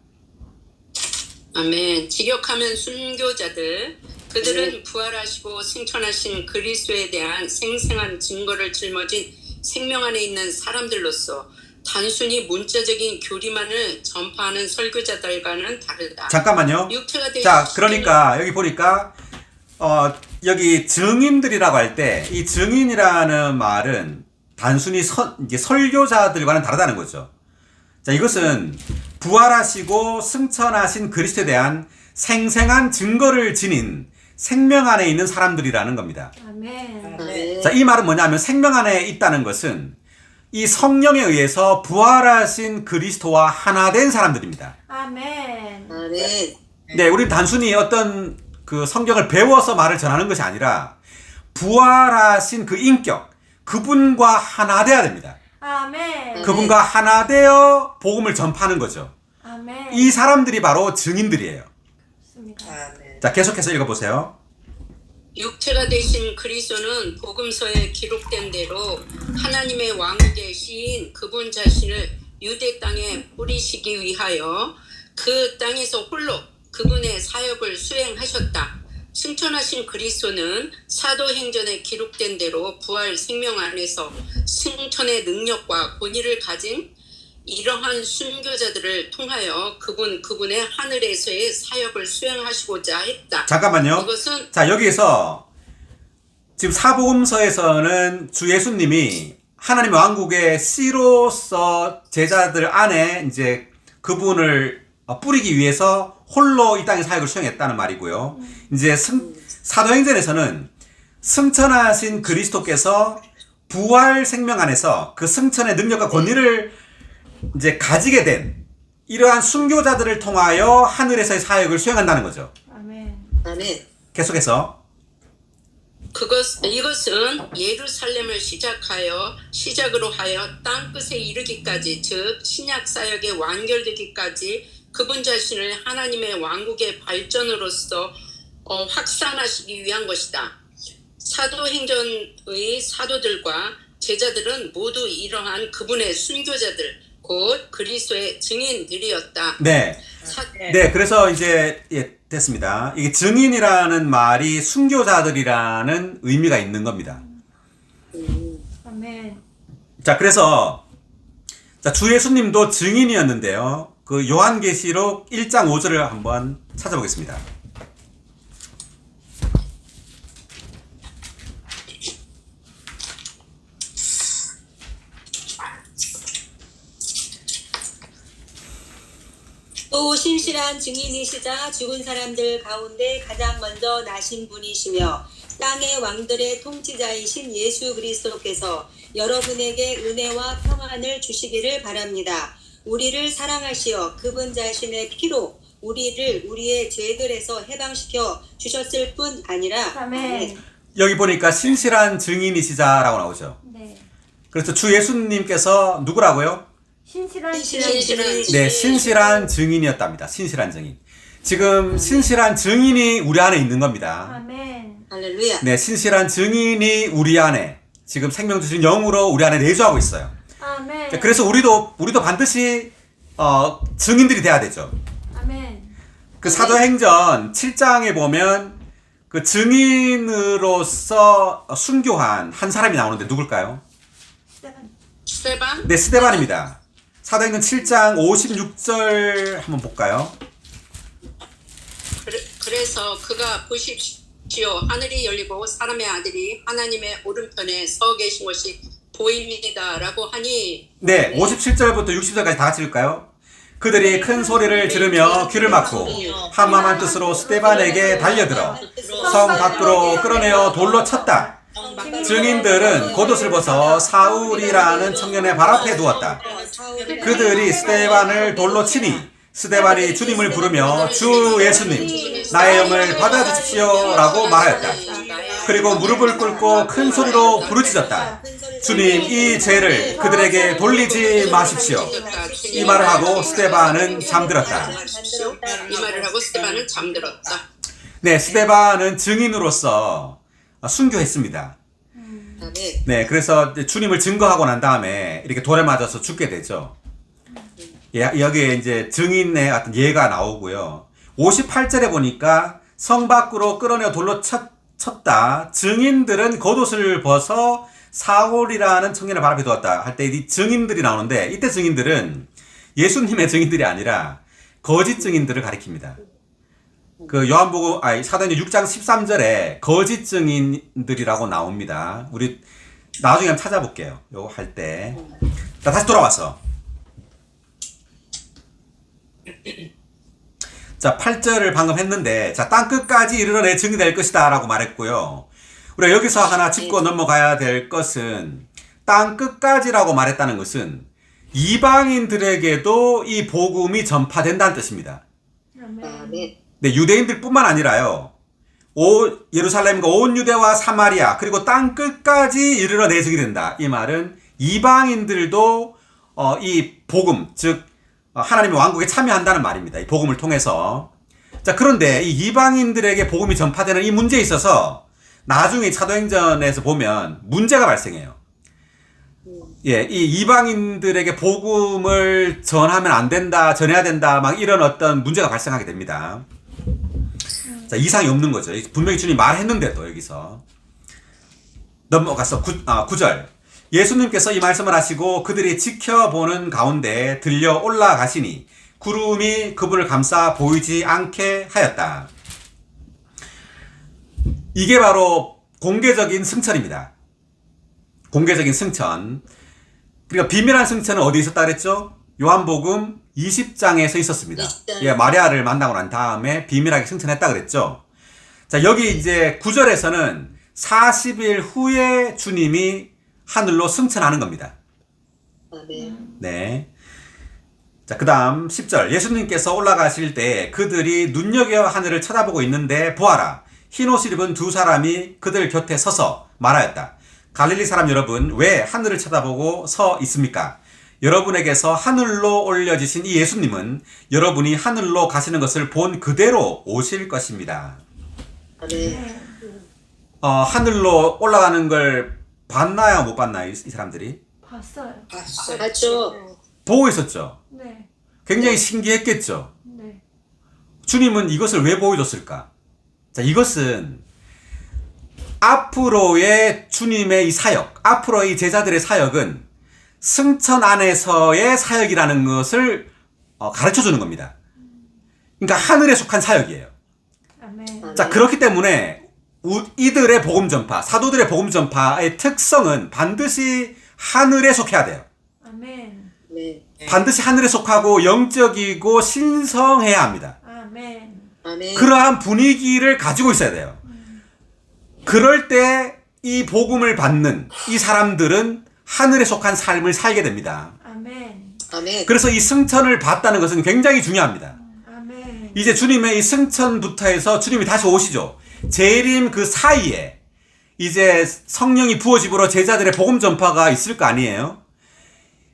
아멘. 직역하면 순교자들, 그들은 부활하시고 승천하신 그리스도에 대한 생생한 증거를 짊어진 생명 안에 있는 사람들로서 단순히 문자적인 교리만을 전파하는 설교자들과는 다르다. 잠깐만요. 육체가 되신 자, 그러니까 여기 보니까 여기 증인들이라고 할 때 이 증인이라는 말은 단순히 이제 설교자들과는 다르다는 거죠. 자, 이것은 부활하시고 승천하신 그리스도에 대한 생생한 증거를 지닌 생명 안에 있는 사람들이라는 겁니다. 아멘. 아멘. 자, 이 말은 뭐냐면 생명 안에 있다는 것은 이 성령에 의해서 부활하신 그리스도와 하나 된 사람들입니다. 아멘. 아멘. 네, 우리는 단순히 어떤 그 성경을 배워서 말을 전하는 것이 아니라 부활하신 그 인격, 그분과 하나 돼야 됩니다. 아멘. 그분과 하나 되어 복음을 전파하는 거죠. 아멘. 이 사람들이 바로 증인들이에요. 좋습니다. 자, 계속해서 읽어보세요. 육체가 되신 그리스도는 복음서에 기록된 대로 하나님의 왕국의 시인 그분 자신을 유대 땅에 뿌리시기 위하여 그 땅에서 홀로 그분의 사역을 수행하셨다. 승천하신 그리스도는 사도행전에 기록된 대로 부활 생명 안에서 승천의 능력과 권위를 가진 이러한 순교자들을 통하여 그분의 하늘에서의 사역을 수행하시고자 했다. 잠깐만요. 이것은 자, 여기에서 지금 사복음서에서는 주 예수님이 하나님의 왕국의 씨로서 제자들 안에 이제 그분을 뿌리기 위해서 홀로 이 땅의 사역을 수행했다는 말이고요. 이제 사도행전에서는 승천하신 그리스도께서 부활 생명 안에서 그 승천의 능력과 권위를 이제 가지게 된 이러한 순교자들을 통하여 하늘에서의 사역을 수행한다는 거죠. 아멘. 아멘. 계속해서 이것은 예루살렘을 시작으로 하여 땅끝에 이르기까지, 즉 신약 사역에 완결되기까지 그분 자신을 하나님의 왕국의 발전으로서 확산하시기 위한 것이다. 사도행전의 사도들과 제자들은 모두 이러한 그분의 순교자들, 곧 그리스도의 증인들이었다. 네. 네, 그래서 이제 됐습니다. 이게 증인이라는 말이 순교자들이라는 의미가 있는 겁니다. 아멘. 자, 그래서 주 예수님도 증인이었는데요. 그 요한계시록 1장 5절을 한번 찾아보겠습니다. 또 신실한 증인이시자 죽은 사람들 가운데 가장 먼저 나신 분이시며 땅의 왕들의 통치자이신 예수 그리스도께서 여러분에게 은혜와 평안을 주시기를 바랍니다. 우리를 사랑하시어 그분 자신의 피로 우리를 우리의 죄들에서 해방시켜 주셨을 뿐 아니라 아멘. 여기 보니까 신실한 증인이시자라고 나오죠. 네. 그래서 주 예수님께서 누구라고요? 신실한 신실한 네, 신실한 증인이었답니다. 신실한 증인. 지금 신실한 증인이 우리 안에 있는 겁니다. 아멘. 할렐루야. 네, 신실한 증인이 우리 안에 지금 생명 주신 영으로 우리 안에 내주하고 있어요. 아멘. 자, 그래서 우리도 반드시 증인들이 돼야 되죠. 아멘. 그 사도행전 7장에 보면 그 증인으로서 순교한 한 사람이 나오는데 누굴까요? 스테반? 네, 스데반입니다. 사도행전 7장 56절 한번 볼까요? 그래서 그가 보십시오. 하늘이 열리고 사람의 아들이 하나님의 오른편에 서 계신 것이 보입니다라고 하니 네, 57절부터 60절까지 다 같이 읽을까요? 그들이 큰 소리를 지르며 귀를 막고 한마음한 뜻으로 스데반에게 달려들어 성 밖으로 끌어내어 돌로 쳤다. 증인들은 겉옷을 벗어 사울이라는 청년의 발 앞에 두었다. 그들이 스데반을 돌로 치니 스데반이 주님을 부르며 주 예수님 나의 영을 받아주십시오 라고 말하였다. 그리고 무릎을 꿇고 큰 소리로 부르짖었다. 주님 이 죄를 그들에게 돌리지 마십시오. 이 말을 하고 스데반은 잠들었다. 이 말을 하고 스테반은 잠들었다. 네, 스데반은 증인으로서 순교했습니다. 아멘. 네, 그래서 주님을 증거하고 난 다음에 이렇게 돌에 맞아서 죽게 되죠. 예, 여기에 이제 증인의 어떤 예가 나오고요. 58절에 보니까 성 밖으로 끌어내어 돌로 쳤다. 증인들은 겉옷을 벗어 사울이라는 청년을 발 앞에 두었다. 할 때 이 증인들이 나오는데 이때 증인들은 예수님의 증인들이 아니라 거짓 증인들을 가리킵니다. 그 요한복음 사도행전 6장 13절에 거짓 증인들이라고 나옵니다. 우리 나중에 한번 찾아볼게요. 요거 할 때. 자, 다시 돌아와서. 자, 8절을 방금 했는데 자, 땅 끝까지 이르러 내 증이 될 것이다 라고 말했고요. 우리가 여기서 하나 짚고 넘어가야 될 것은 땅 끝까지라고 말했다는 것은 이방인들에게도 이 복음이 전파된다는 뜻입니다. 아멘. 네, 유대인들뿐만 아니라요. 예루살렘과 온 유대와 사마리아 그리고 땅 끝까지 이르러 내 증이 된다. 이 말은 이방인들도 이 복음 즉 하나님의 왕국에 참여한다는 말입니다. 이 복음을 통해서. 자, 그런데 이 이방인들에게 복음이 전파되는 이 문제에 있어서 나중에 사도행전에서 보면 문제가 발생해요. 예, 이 이방인들에게 복음을 전하면 안 된다, 전해야 된다, 막 이런 어떤 문제가 발생하게 됩니다. 자, 이상이 없는 거죠. 분명히 주님이 말했는데도 여기서. 넘어가서 9절. 예수님께서 이 말씀을 하시고 그들이 지켜보는 가운데 들려 올라가시니 구름이 그분을 감싸 보이지 않게 하였다. 이게 바로 공개적인 승천입니다. 공개적인 승천. 그러니까 비밀한 승천은 어디 있었다 그랬죠? 요한복음 20장에서 있었습니다. 예, 마리아를 만나고 난 다음에 비밀하게 승천했다 그랬죠. 자, 여기 이제 9절에서는 40일 후에 주님이 하늘로 승천하는 겁니다. 아멘. 네. 자, 그 다음 10절. 예수님께서 올라가실 때 그들이 눈여겨 하늘을 쳐다보고 있는데 보아라. 흰옷을 입은 두 사람이 그들 곁에 서서 말하였다. 갈릴리 사람 여러분, 왜 하늘을 쳐다보고 서 있습니까? 여러분에게서 하늘로 올려지신 이 예수님은 여러분이 하늘로 가시는 것을 본 그대로 오실 것입니다. 아멘. 하늘로 올라가는 걸 봤나요? 못 봤나요? 이 사람들이? 봤어요. 맞죠? 보고 있었죠. 네. 굉장히 신기했겠죠. 네. 주님은 이것을 왜 보여줬을까? 자, 이것은 앞으로의 주님의 이 사역, 앞으로의 제자들의 사역은 승천 안에서의 사역이라는 것을 가르쳐 주는 겁니다. 그러니까 하늘에 속한 사역이에요. 아멘. 자, 그렇기 때문에 이들의 복음 전파, 사도들의 복음 전파의 특성은 반드시 하늘에 속해야 돼요. 아멘. 네. 아멘. 반드시 하늘에 속하고 영적이고 신성해야 합니다. 아멘. 아멘. 그러한 분위기를 가지고 있어야 돼요. 그럴 때 이 복음을 받는 이 사람들은 하늘에 속한 삶을 살게 됩니다. 아멘. 아멘. 그래서 이 승천을 받다는 것은 굉장히 중요합니다. 아멘. 이제 주님의 이 승천부터 해서 주님이 다시 오시죠. 재림 그 사이에 이제 성령이 부어짐으로 제자들의 복음 전파가 있을 거 아니에요.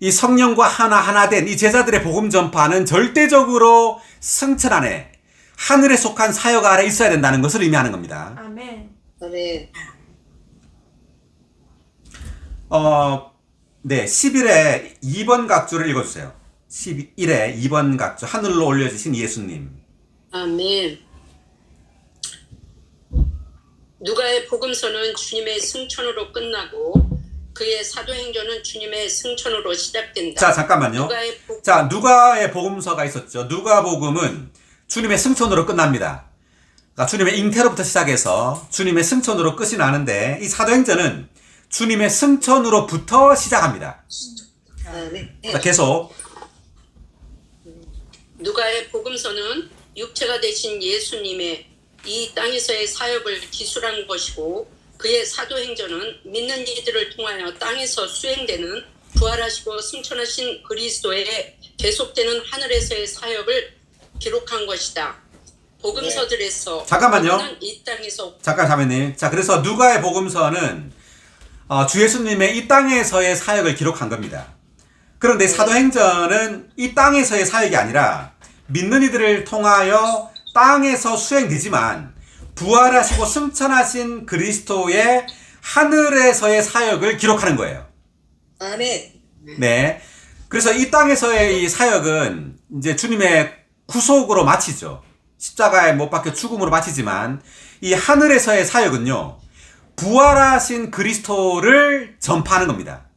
이 성령과 하나 된 이 제자들의 복음 전파는 절대적으로 승천 안에 하늘에 속한 사역 아래 있어야 된다는 것을 의미하는 겁니다. 아멘. 아멘. 네, 11의 2번 각주를 읽어주세요. 11의 2번 각주, 하늘로 올려주신 예수님. 아멘. 누가의 복음서는 주님의 승천으로 끝나고 그의 사도행전은 주님의 승천으로 시작된다. 자, 잠깐만요. 누가의 복음서가 있었죠. 누가복음은 주님의 승천으로 끝납니다. 그러니까 주님의 잉태로부터 시작해서 주님의 승천으로 끝이 나는데 이 사도행전은 주님의 승천으로부터 시작합니다. 아멘. 자, 계속. 누가의 복음서는 육체가 되신 예수님의 이 땅에서의 사역을 기술한 것이고 그의 사도행전은 믿는 이들을 통하여 땅에서 수행되는 부활하시고 승천하신 그리스도의 계속되는 하늘에서의 사역을 기록한 것이다. 복음서들에서 잠깐만요. 이 땅에서 잠깐 자매님. 자, 그래서 누가의 복음서는 주 예수님의 이 땅에서의 사역을 기록한 겁니다. 그런데 사도행전은 이 땅에서의 사역이 아니라 믿는 이들을 통하여 땅에서 수행되지만 부활하시고 승천하신 그리스도의 하늘에서의 사역을 기록하는 거예요. 아멘. 네. 그래서 이 땅에서의 이 사역은 이제 주님의 구속으로 마치죠. 십자가에 못 박혀 죽음으로 마치지만 이 하늘에서의 사역은요, 부활하신 그리스도를 전파하는 겁니다.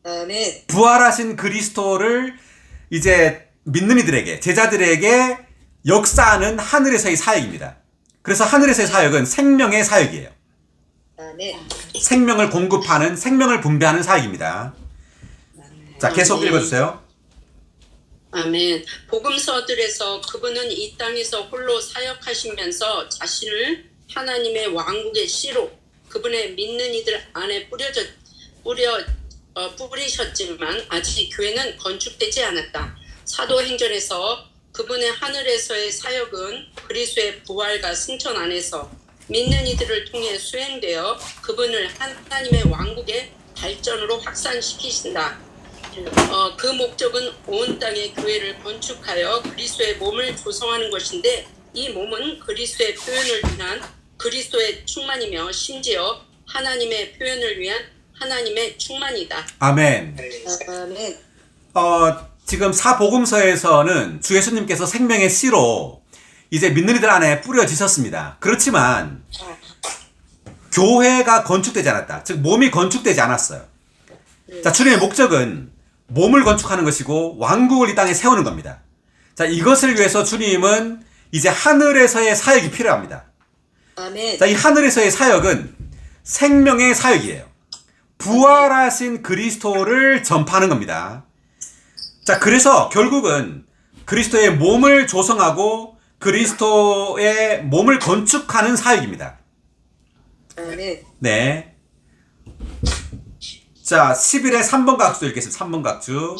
아멘. 부활하신 그리스도를 이제 믿는 이들에게, 제자들에게 역사하는 하늘에서의 사역입니다. 그래서 하늘에서의 사역은 생명의 사역이에요. 아멘. 생명을 공급하는, 생명을 분배하는 사역입니다. 자, 계속 아멘. 읽어주세요. 아멘. 복음서들에서 그분은 이 땅에서 홀로 사역하시면서 자신을 하나님의 왕국의 씨로 그분의 믿는 이들 안에 뿌리셨지만 아직 교회는 건축되지 않았다. 사도행전에서 그분의 하늘에서의 사역은 그리스도의 부활과 승천 안에서 믿는 이들을 통해 수행되어 그분을 하나님의 왕국의 발전으로 확산시키신다. 그 목적은 온 땅의 교회를 건축하여 그리스도의 몸을 조성하는 것인데 이 몸은 그리스도의 표현을 위한 그리스도의 충만이며 심지어 하나님의 표현을 위한 하나님의 충만이다. 아멘. 아멘. 지금 사복음서에서는 주 예수님께서 생명의 씨로 이제 믿는 이들 안에 뿌려지셨습니다. 그렇지만 교회가 건축되지 않았다. 즉 몸이 건축되지 않았어요. 자, 주님의 목적은 몸을 건축하는 것이고 왕국을 이 땅에 세우는 겁니다. 자, 이것을 위해서 주님은 이제 하늘에서의 사역이 필요합니다. 아멘. 자, 이 하늘에서의 사역은 생명의 사역이에요. 부활하신 그리스도를 전파하는 겁니다. 자, 그래서 결국은 그리스도의 몸을 조성하고 그리스도의 몸을 건축하는 사역입니다. 아멘. 네. 자, 11의 3번 각주 읽겠습니다. 3번 각주.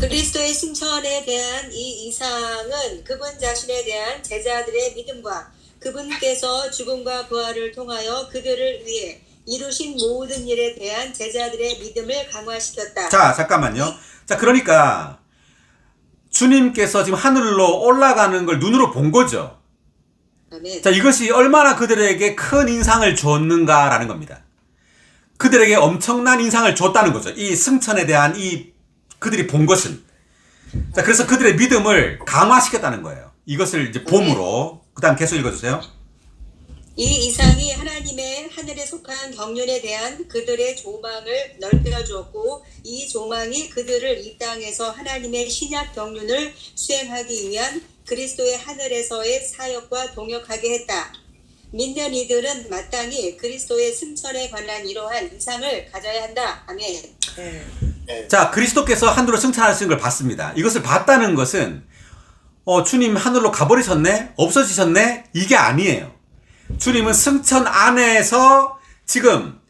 그리스도의 승천에 대한 이 이상은 그분 자신에 대한 제자들의 믿음과 그분께서 죽음과 부활을 통하여 그들을 위해 이루신 모든 일에 대한 제자들의 믿음을 강화시켰다. 자, 잠깐만요. 자, 그러니까 주님께서 지금 하늘로 올라가는 걸 눈으로 본 거죠. 아멘. 자, 이것이 얼마나 그들에게 큰 인상을 줬는가라는 겁니다. 그들에게 엄청난 인상을 줬다는 거죠. 이 승천에 대한 그들이 본 것은. 자, 그래서 그들의 믿음을 강화시켰다는 거예요. 이것을 이제 봄으로. 그 다음 계속 읽어주세요. 이 이상이 하나님의 하늘에 속한 경륜에 대한 그들의 조망을 넓혀 주었고 이 조망이 그들을 이 땅에서 하나님의 신약 경륜을 수행하기 위한 그리스도의 하늘에서의 사역과 동역하게 했다. 믿는 이들은 마땅히 그리스도의 승천에 관한 이러한 이상을 가져야 한다. 아멘. 네. 자, 그리스도께서 하늘로 승천하시는 걸 봤습니다. 이것을 봤다는 것은 주님 하늘로 가버리셨네? 없어지셨네? 이게 아니에요. 주님은 승천 안에서 지금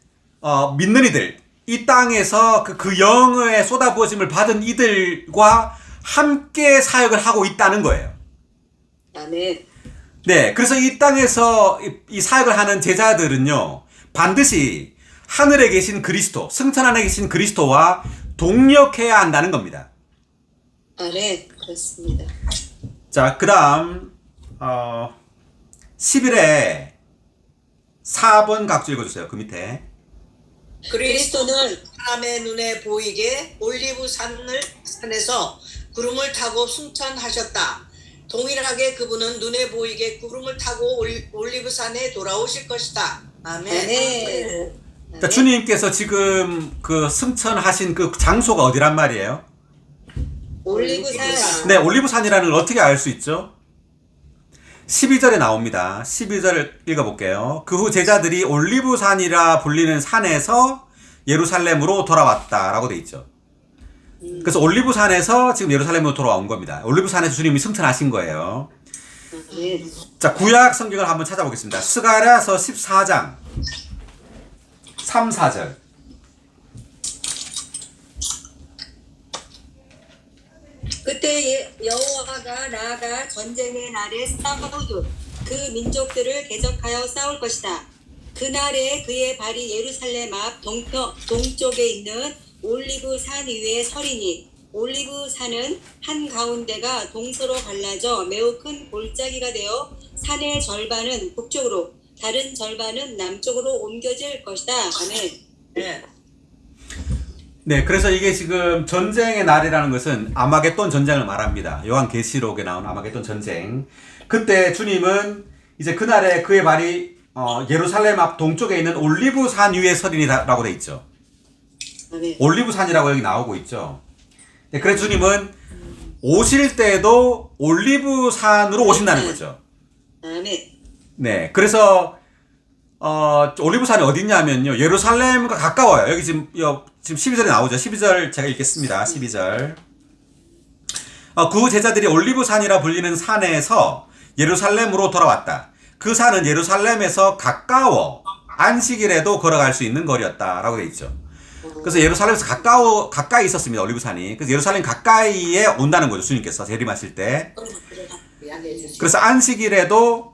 믿는 이들, 이 땅에서 그 영의 쏟아부어짐을 받은 이들과 함께 사역을 하고 있다는 거예요. 아멘. 네, 그래서 이 땅에서 이 사역을 하는 제자들은요, 반드시 하늘에 계신 그리스도, 승천 안에 계신 그리스도와 동력해야 한다는 겁니다. 아멘. 그렇습니다. 자, 그 다음 11에 4번 각주 읽어주세요. 그 밑에. 그리스도는 사람의 눈에 보이게 올리브 산에서 구름을 타고 승천하셨다. 동일하게 그분은 눈에 보이게 구름을 타고 올리브 산에 돌아오실 것이다. 아멘. 아멘. 자, 주님께서 지금 그 승천하신 그 장소가 어디란 말이에요? 올리브산. 네, 올리브산이라는 걸 어떻게 알 수 있죠? 12절에 나옵니다. 12절 읽어볼게요. 그 후 제자들이 올리브산이라 불리는 산에서 예루살렘으로 돌아왔다라고 돼 있죠. 그래서 올리브산에서 지금 예루살렘으로 돌아온 겁니다. 올리브산에서 주님이 승천하신 거예요. 아멘. 자, 구약 성경을 한번 찾아보겠습니다. 스가랴서 14장 3, 4절. 그때 여호와가 나아가 전쟁의 날에 싸우듯 그 민족들을 대적하여 싸울 것이다. 그날에 그의 발이 예루살렘 앞 동쪽에 있는 올리브 산 위에 서리니 올리브 산은 한 가운데가 동서로 갈라져 매우 큰 골짜기가 되어 산의 절반은 북쪽으로 다른 절반은 남쪽으로 옮겨질 것이다. 아멘. 네. 네, 그래서 이게 지금 전쟁의 날이라는 것은 아마겟돈 전쟁을 말합니다. 요한계시록에 나온 아마겟돈 전쟁. 그때 주님은 이제 그날에 그의 발이 예루살렘 앞 동쪽에 있는 올리브산 위에 서리니라고 돼 있죠. 아멘. 올리브산이라고 여기 나오고 있죠. 네, 그래서 주님은 오실 때도 올리브산으로 오신다는 거죠. 아멘. 네, 그래서 올리브산이 어디 있냐면요, 예루살렘과 가까워요. 여기 지금 12절에 나오죠. 12절 제가 읽겠습니다. 12절. 그 후 제자들이 올리브산이라 불리는 산에서 예루살렘으로 돌아왔다. 그 산은 예루살렘에서 가까워 안식일에도 걸어갈 수 있는 거리였다라고 되어 있죠. 그래서 예루살렘에서 가까이 있었습니다. 올리브산이. 그래서 예루살렘 가까이에 온다는 거죠. 주님께서 재림하실 때. 그래서 안식일에도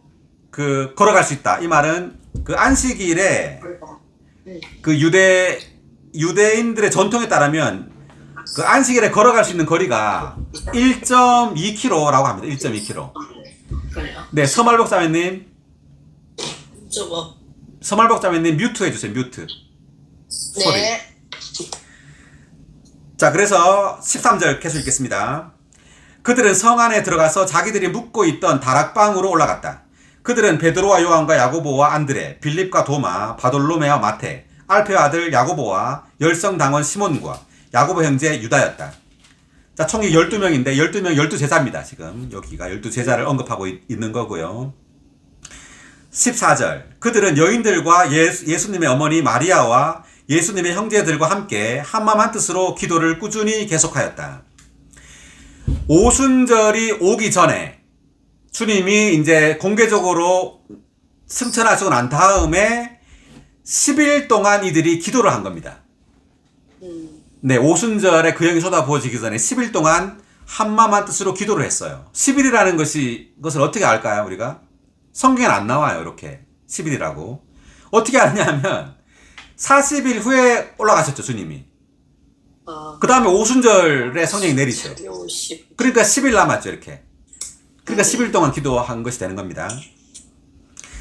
걸어갈 수 있다. 이 말은 그 안식일에 그 유대인들의 전통에 따르면 그 안식일에 걸어갈 수 있는 거리가 1.2km라고 합니다. 1.2km. 네, 서말복 자매님. 서말복 자매님 뮤트 해주세요. 뮤트. 소리. 네. 자, 그래서 13절 계속 읽겠습니다. 그들은 성 안에 들어가서 자기들이 묵고 있던 다락방으로 올라갔다. 그들은 베드로와 요한과 야고보와 안드레, 빌립과 도마, 바돌로메와 마테, 알페의 아들 야고보와 열성당원 시몬과 야고보 형제 유다였다. 자, 총이 12명인데 12명 12제자입니다. 지금 여기가 12제자를 언급하고 있는 거고요. 14절. 그들은 여인들과 예수님의 어머니 마리아와 예수님의 형제들과 함께 한마음 한뜻으로 기도를 꾸준히 계속하였다. 오순절이 오기 전에 주님이 이제 공개적으로 승천하시고 난 다음에 10일 동안 이들이 기도를 한 겁니다. 네, 오순절에 그 영이 쏟아부어지기 전에 10일 동안 한마음 한뜻으로 기도를 했어요. 10일이라는 것을 어떻게 알까요, 우리가? 성경엔 안 나와요, 이렇게. 10일이라고. 어떻게 아느냐면 40일 후에 올라가셨죠, 주님이. 그 다음에 오순절에 성령이 내리죠. 그러니까 10일 남았죠, 이렇게. 그러니까 10일 동안 기도한 것이 되는 겁니다.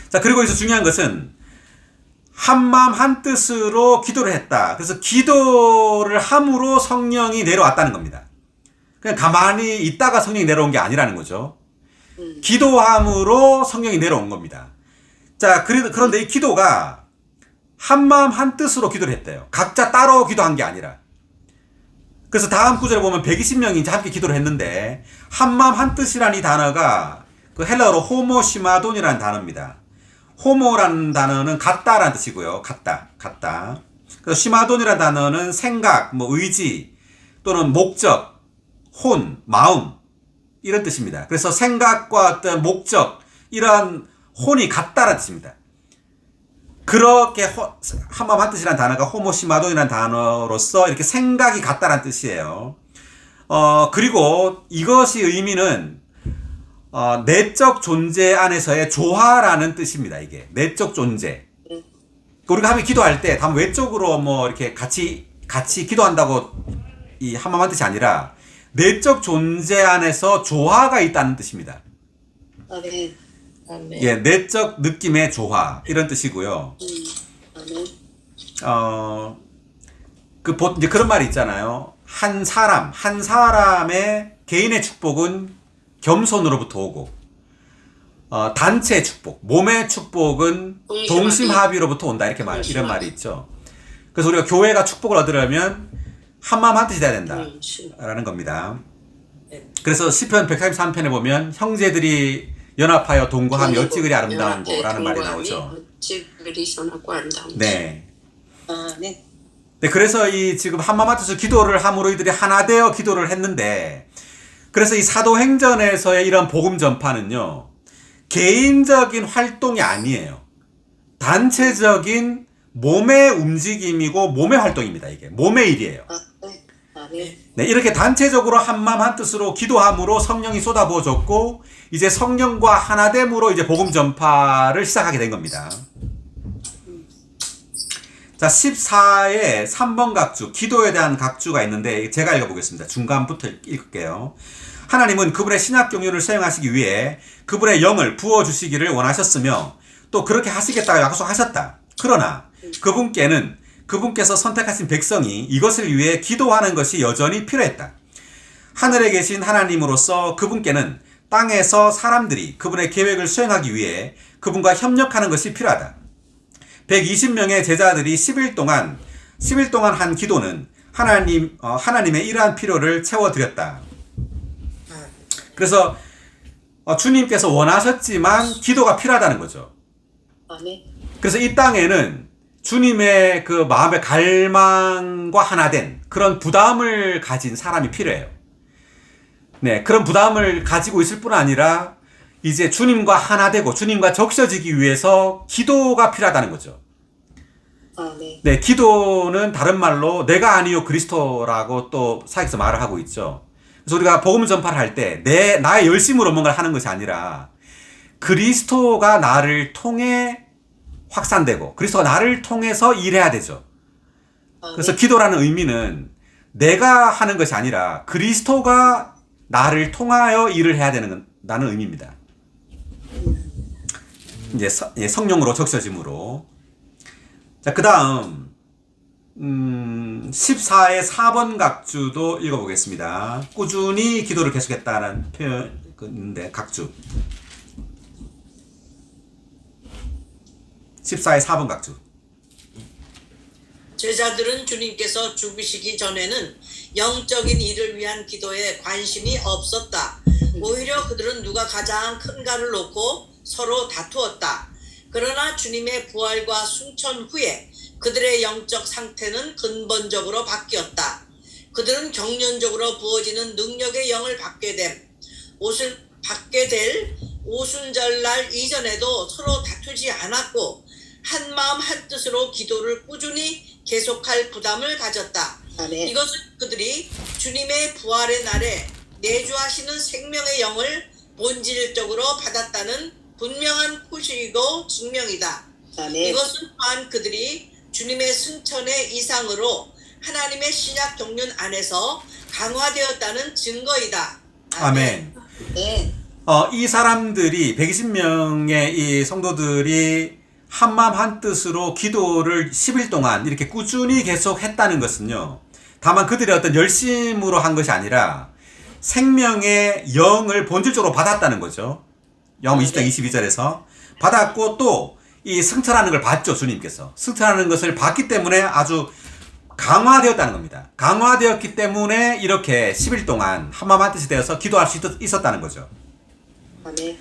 자, 그리고 여기서 중요한 것은 한마음 한뜻으로 기도를 했다. 그래서 기도를 함으로 성령이 내려왔다는 겁니다. 그냥 가만히 있다가 성령이 내려온 게 아니라는 거죠. 기도함으로 성령이 내려온 겁니다. 자, 그런데 이 기도가 한마음 한뜻으로 기도를 했대요. 각자 따로 기도한 게 아니라. 그래서 다음 구절에 보면 120명이 이제 함께 기도를 했는데, 한마음 한뜻이라는 이 단어가 그 헬라어로 호모시마돈이라는 단어입니다. 호모라는 단어는 같다라는 뜻이고요. 같다. 그래서 시마돈이라는 단어는 생각, 뭐 의지 또는 목적, 혼, 마음 이런 뜻입니다. 그래서 생각과 어떤 목적 이런 혼이 같다는 뜻입니다. 그렇게 한마음 한뜻이라는 단어가 호모시마돈이라는 단어로서 이렇게 생각이 같다는 뜻이에요. 그리고 이것이 의미는 내적 존재 안에서의 조화라는 뜻입니다. 이게 내적 존재. 우리가 하면 기도할 때 다만 외적으로 뭐 이렇게 같이 기도한다고 이 한마음 한뜻이 아니라 내적 존재 안에서 조화가 있다는 뜻입니다. 아멘. 아멘. 예, 내적 느낌의 조화 이런 뜻이고요. 아멘. 이제 그런 말이 있잖아요. 한 사람의 개인의 축복은 겸손으로부터 오고, 단체의 축복, 몸의 축복은 동심합의로부터 온다. 이런 말이 있죠. 그래서 우리가 교회가 축복을 얻으려면 한마음 한뜻이 돼야 된다라는 겁니다. 그래서 시편 133편에 보면 형제들이 연합하여 동거함이 어찌 그리 아름다운 거라는 말이 나오죠. 어찌 그리 선하고 아름다운 네. 네. 네, 그래서 이 지금 한마음 한뜻으로 기도를 함으로 이들이 하나 되어 기도를 했는데, 그래서 이 사도행전에서의 이런 복음 전파는요, 개인적인 활동이 아니에요. 단체적인 몸의 움직임이고 몸의 활동입니다. 이게 몸의 일이에요. 아멘. 네, 이렇게 단체적으로 한마음 한뜻으로 기도함으로 성령이 쏟아부어졌고, 이제 성령과 하나됨으로 이제 복음 전파를 시작하게 된 겁니다. 자, 14의 3번 각주, 기도에 대한 각주가 있는데 제가 읽어보겠습니다. 중간부터 읽을게요. 하나님은 그분의 신약 경륜을 수행하시기 위해 그분의 영을 부어주시기를 원하셨으며 또 그렇게 하시겠다고 약속하셨다. 그러나 그분께서 선택하신 백성이 이것을 위해 기도하는 것이 여전히 필요했다. 하늘에 계신 하나님으로서 그분께는 땅에서 사람들이 그분의 계획을 수행하기 위해 그분과 협력하는 것이 필요하다. 120명의 제자들이 10일 동안 한 기도는 하나님의 이러한 필요를 채워드렸다. 그래서 주님께서 원하셨지만 기도가 필요하다는 거죠. 아멘. 그래서 이 땅에는 주님의 그 마음의 갈망과 하나 된 그런 부담을 가진 사람이 필요해요. 네, 그런 부담을 가지고 있을 뿐 아니라 이제 주님과 하나 되고 주님과 적셔지기 위해서 기도가 필요하다는 거죠. 아멘. 네, 기도는 다른 말로 내가 아니요 그리스도라고 또 사역에서 말을 하고 있죠. 그래서 우리가 복음 전파를 할 때 나의 열심으로 뭔가를 하는 것이 아니라 그리스도가 나를 통해 확산되고 그리스도가 나를 통해서 일해야 되죠. 그래서 기도라는 의미는 내가 하는 것이 아니라 그리스도가 나를 통하여 일을 해야 된다는 의미입니다. 이제 성령으로 적셔짐으로. 자, 그 다음 14의 4번 각주도 읽어보겠습니다. 꾸준히 기도를 계속했다는 표현인데 각주 14의 4번 각주. 제자들은 주님께서 죽으시기 전에는 영적인 일을 위한 기도에 관심이 없었다. 오히려 그들은 누가 가장 큰가를 놓고 서로 다투었다. 그러나 주님의 부활과 승천 후에 그들의 영적 상태는 근본적으로 바뀌었다. 그들은 경륜적으로 부어지는 능력의 영을 받게 될 오순절날 이전에도 서로 다투지 않았고 한 마음 한 뜻으로 기도를 꾸준히 계속할 부담을 가졌다. 아멘. 이것은 그들이 주님의 부활의 날에 내주하시는 생명의 영을 본질적으로 받았다는 분명한 표시이고 증명이다. 아멘. 이것은 또한 그들이 주님의 승천의 이상으로 하나님의 신약 경륜 안에서 강화되었다는 증거이다. 아멘. 네. 이 사람들이 120명의 이 성도들이 한마음 한뜻으로 기도를 10일 동안 이렇게 꾸준히 계속 했다는 것은요, 다만 그들의 어떤 열심으로 한 것이 아니라 생명의 영을 본질적으로 받았다는 거죠. 요한복음 20장 22절에서 받았고 또 이 승천하는 걸 봤죠. 주님께서 승천하는 것을 봤기 때문에 아주 강화되었다는 겁니다. 강화되었기 때문에 이렇게 10일 동안 한마음 한뜻이 되어서 기도할 수 있었다는 거죠. 아멘.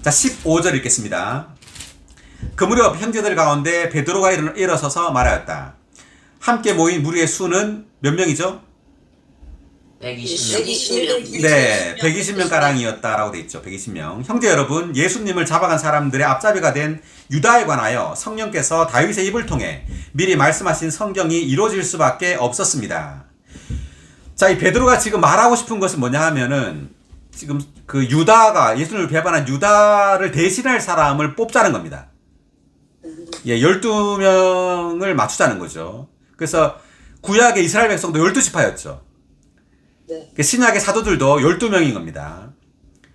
자, 15절 읽겠습니다. 그 무렵 형제들 가운데 베드로가 일어서서 말하였다. 함께 모인 무리의 수는 몇 명이죠? 120명. 120명. 네, 120명 가량이었다라고 돼 있죠. 120명. 형제 여러분, 예수님을 잡아간 사람들의 앞잡이가 된 유다에 관하여 성령께서 다윗의 입을 통해 미리 말씀하신 성경이 이루어질 수밖에 없었습니다. 자, 이 베드로가 지금 말하고 싶은 것은 뭐냐 하면은 지금 그 유다가 예수님을 배반한 유다를 대신할 사람을 뽑자는 겁니다. 예, 12명을 맞추자는 거죠. 그래서 구약의 이스라엘 백성도 12지파였죠. 네. 신약의 사도들도 12명인 겁니다.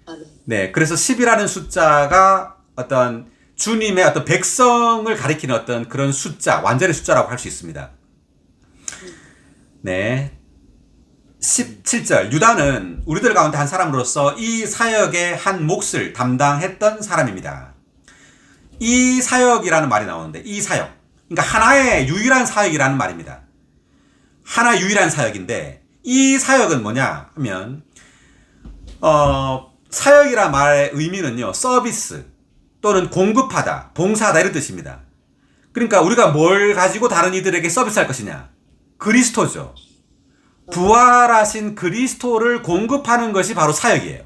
아멘. 네, 그래서 10이라는 숫자가 어떤 주님의 어떤 백성을 가리키는 어떤 그런 숫자, 완전의 숫자라고 할 수 있습니다. 네. 17절. 유다는 우리들 가운데 한 사람으로서 이 사역의 한 몫을 담당했던 사람입니다. 이 사역이라는 말이 나오는데, 이 사역. 그러니까 하나의 유일한 사역이라는 말입니다. 하나 유일한 사역인데, 이 사역은 뭐냐 하면, 사역이란 말의 의미는요, 서비스 또는 공급하다, 봉사하다 이런 뜻입니다. 그러니까 우리가 뭘 가지고 다른 이들에게 서비스할 것이냐? 그리스도죠. 부활하신 그리스도를 공급하는 것이 바로 사역이에요.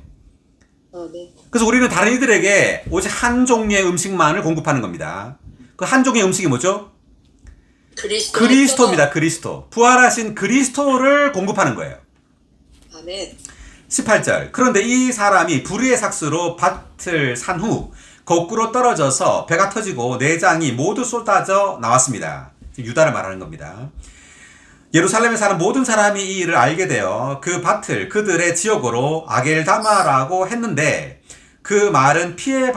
네. 그래서 우리는 다른 이들에게 오직 한 종류의 음식만을 공급하는 겁니다. 그 한 종류의 음식이 뭐죠? 그리스도입니다. 그리스도. 부활하신 그리스도를 공급하는 거예요. 아멘. 18절. 그런데 이 사람이 불의의 삭수로 밭을 산 후 거꾸로 떨어져서 배가 터지고 내장이 모두 쏟아져 나왔습니다. 유다를 말하는 겁니다. 예루살렘에 사는 모든 사람이 이 일을 알게 되어 그 밭을 그들의 지역으로 아겔다마라고 했는데 그 말은 피의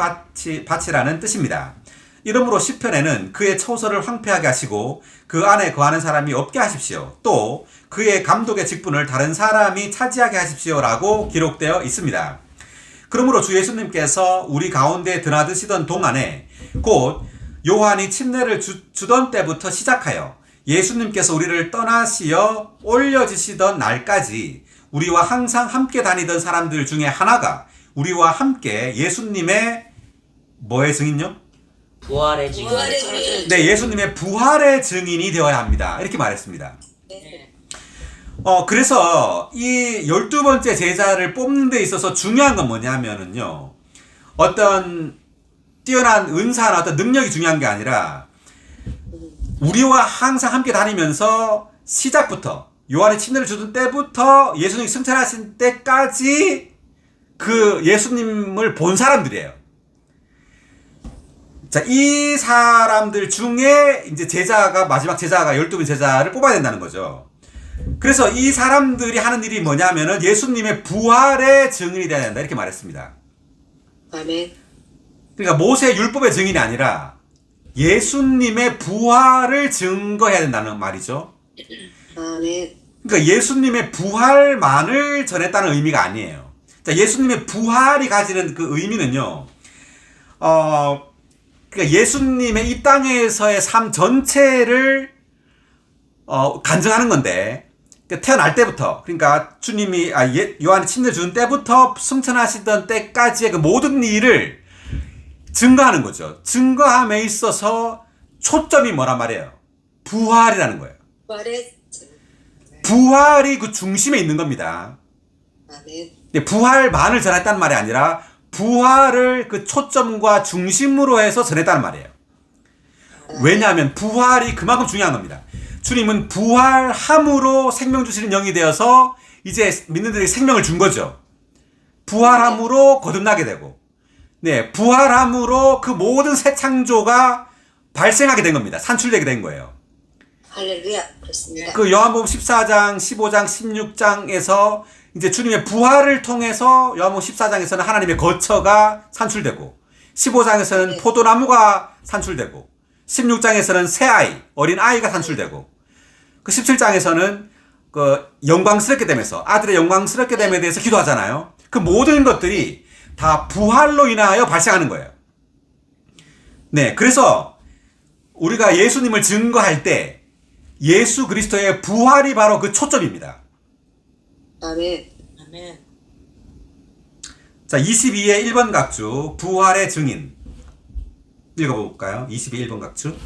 밭이라는 뜻입니다. 이러므로 시편에는 그의 처소를 황폐하게 하시고 그 안에 거하는 사람이 없게 하십시오. 또 그의 감독의 직분을 다른 사람이 차지하게 하십시오라고 기록되어 있습니다. 그러므로 주 예수님께서 우리 가운데 드나드시던 동안에 곧 요한이 침례를 주던 때부터 시작하여 예수님께서 우리를 떠나시어 올려지시던 날까지 우리와 항상 함께 다니던 사람들 중에 하나가 우리와 함께 예수님의 뭐의 증인요? 부활의 증인. 부활의 증인. 네, 예수님의 부활의 증인이 되어야 합니다. 이렇게 말했습니다. 네. 그래서 이 12번째 제자를 뽑는 데 있어서 중요한 건 뭐냐면은요. 어떤 뛰어난 은사나 어떤 능력이 중요한 게 아니라 우리와 항상 함께 다니면서 시작부터 요한이 침례를 주던 때부터 예수님이 승천하신 때까지 그 예수님을 본 사람들이에요. 자, 이 사람들 중에 이제 제자가 마지막 제자가 12번 제자를 뽑아야 된다는 거죠. 그래서 이 사람들이 하는 일이 뭐냐면은 예수님의 부활의 증인이 되어야 된다 이렇게 말했습니다. 아멘. 그러니까 모세 율법의 증인이 아니라 예수님의 부활을 증거해야 된다는 말이죠. 아멘. 그러니까 예수님의 부활만을 전했다는 의미가 아니에요. 자, 예수님의 부활이 가지는 그 의미는요. 그러니까 예수님의 이 땅에서의 삶 전체를 간증하는 건데, 그러니까 태어날 때부터, 그러니까 주님이 요한이 침례 준 때부터 승천하시던 때까지의 그 모든 일을 증거하는 거죠. 증거함에 있어서 초점이 뭐란 말이에요? 부활이라는 거예요. 부활의 부활이 그 중심에 있는 겁니다. 아멘. 부활만을 전했다는 말이 아니라 부활을 그 초점과 중심으로 해서 전했다는 말이에요. 왜냐하면 부활이 그만큼 중요한 겁니다. 주님은 부활함으로 생명 주시는 영이 되어서 이제 믿는 자들에게 생명을 준 거죠. 부활함으로 거듭나게 되고, 네, 부활함으로 그 모든 새 창조가 발생하게 된 겁니다. 산출되게 된 거예요. 할렐루야. 그렇습니다. 그 요한복음 14장, 15장, 16장에서 이제 주님의 부활을 통해서 요한복음 14장에서는 하나님의 거처가 산출되고, 15장에서는 네. 포도나무가 산출되고, 16장에서는 새 아이, 어린 아이가 산출되고, 그 17장에서는 그 영광스럽게 되면서 아들의 영광스럽게 됨에 대해서 기도하잖아요. 그 모든 것들이 다 부활로 인하여 발생하는 거예요. 네, 그래서 우리가 예수님을 증거할 때 예수 그리스도의 부활이 바로 그 초점입니다. 아멘. 아멘. 자, 22의 1번 각주 부활의 증인 읽어볼까요? 22 1번 각주.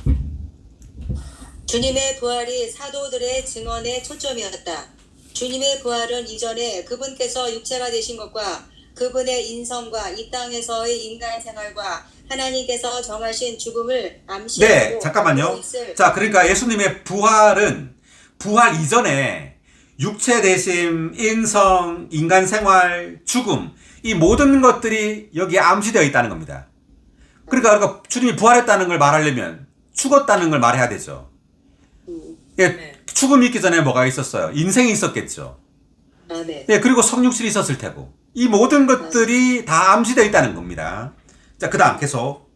주님의 부활이 사도들의 증언의 초점이었다. 주님의 부활은 이전에 그분께서 육체가 되신 것과 그분의 인성과 이 땅에서의 인간 생활과 하나님께서 정하신 죽음을 암시하고 네, 잠깐만요. 있을 자, 그러니까 예수님의 부활은 부활 이전에 육체 대심, 인성, 인간 생활, 죽음 이 모든 것들이 여기에 암시되어 있다는 겁니다. 그러니까 주님이 부활했다는 걸 말하려면 죽었다는 걸 말해야 되죠. 예, 죽음이 있기 전에 뭐가 있었어요? 인생이 있었겠죠. 아멘. 예, 그리고 성육실이 있었을 테고 이 모든 것들이 다 암시되어 있다는 겁니다. 자, 그 다음 계속.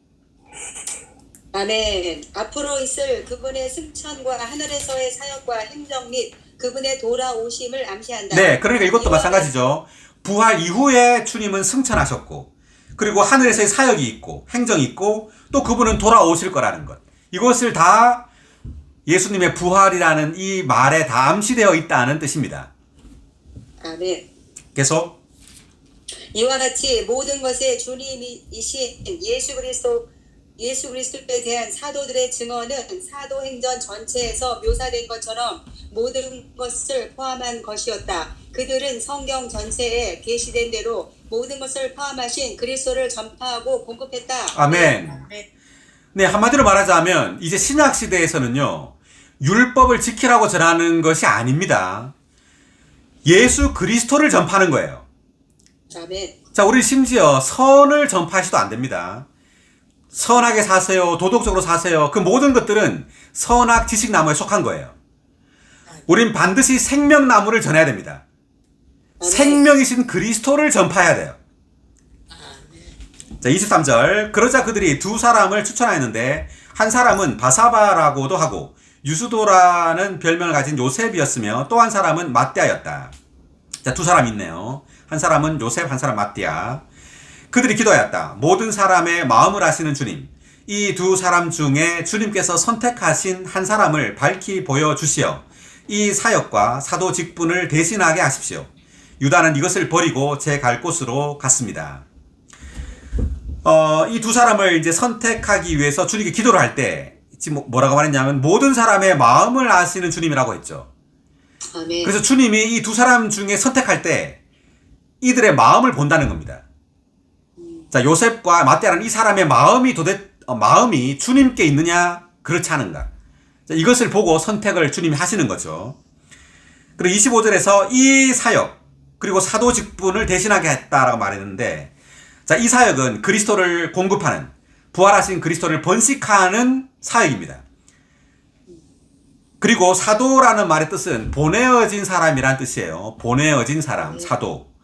아멘. 앞으로 있을 그분의 승천과 하늘에서의 사역과 행정 및 그분의 돌아오심을 암시한다. 네, 그러니까 이것도 마찬가지죠. 부활 이후에 주님은 승천하셨고, 그리고 하늘에서의 사역이 있고, 행정이 있고, 또 그분은 돌아오실 거라는 것. 이것을 다 예수님의 부활이라는 이 말에 다 암시되어 있다는 뜻입니다. 아멘. 계속. 이와 같이 모든 것의 주님이신 예수 그리스도에 대한 사도들의 증언은 사도행전 전체에서 묘사된 것처럼 모든 것을 포함한 것이었다. 그들은 성경 전체에 계시된 대로 모든 것을 포함하신 그리스도를 전파하고 공급했다. 아멘. 네, 한마디로 말하자면 이제 신약 시대에서는요, 율법을 지키라고 전하는 것이 아닙니다. 예수 그리스도를 전파하는 거예요. 아멘. 자, 우리 심지어 선을 전파해서도 안 됩니다. 선하게 사세요, 도덕적으로 사세요. 그 모든 것들은 선악 지식나무에 속한 거예요. 우린 반드시 생명나무를 전해야 됩니다. 생명이신 그리스도를 전파해야 돼요. 자, 23절. 그러자 그들이 두 사람을 추천하였는데 한 사람은 바사바라고도 하고 유수도라는 별명을 가진 요셉이었으며 또 한 사람은 마띠아였다. 자, 두 사람 있네요. 한 사람은 요셉, 한 사람 마띠아. 그들이 기도하였다. 모든 사람의 마음을 아시는 주님, 이 두 사람 중에 주님께서 선택하신 한 사람을 밝히 보여주시어 이 사역과 사도 직분을 대신하게 하십시오. 유다는 이것을 버리고 제 갈 곳으로 갔습니다. 이 두 사람을 이제 선택하기 위해서 주님께 기도를 할 때 지금 뭐라고 말했냐면 모든 사람의 마음을 아시는 주님이라고 했죠. 아멘. 그래서 주님이 이 두 사람 중에 선택할 때 이들의 마음을 본다는 겁니다. 자, 요셉과 마띠아라는 이 사람의 마음이 주님께 있느냐 그렇지 않은가. 자, 이것을 보고 선택을 주님이 하시는 거죠. 그리고 25절에서 이 사역 그리고 사도 직분을 대신하게 했다라고 말했는데, 자, 이 사역은 그리스도를 공급하는, 부활하신 그리스도를 번식하는 사역입니다. 그리고 사도라는 말의 뜻은 보내어진 사람이란 뜻이에요. 보내어진 사람, 사도.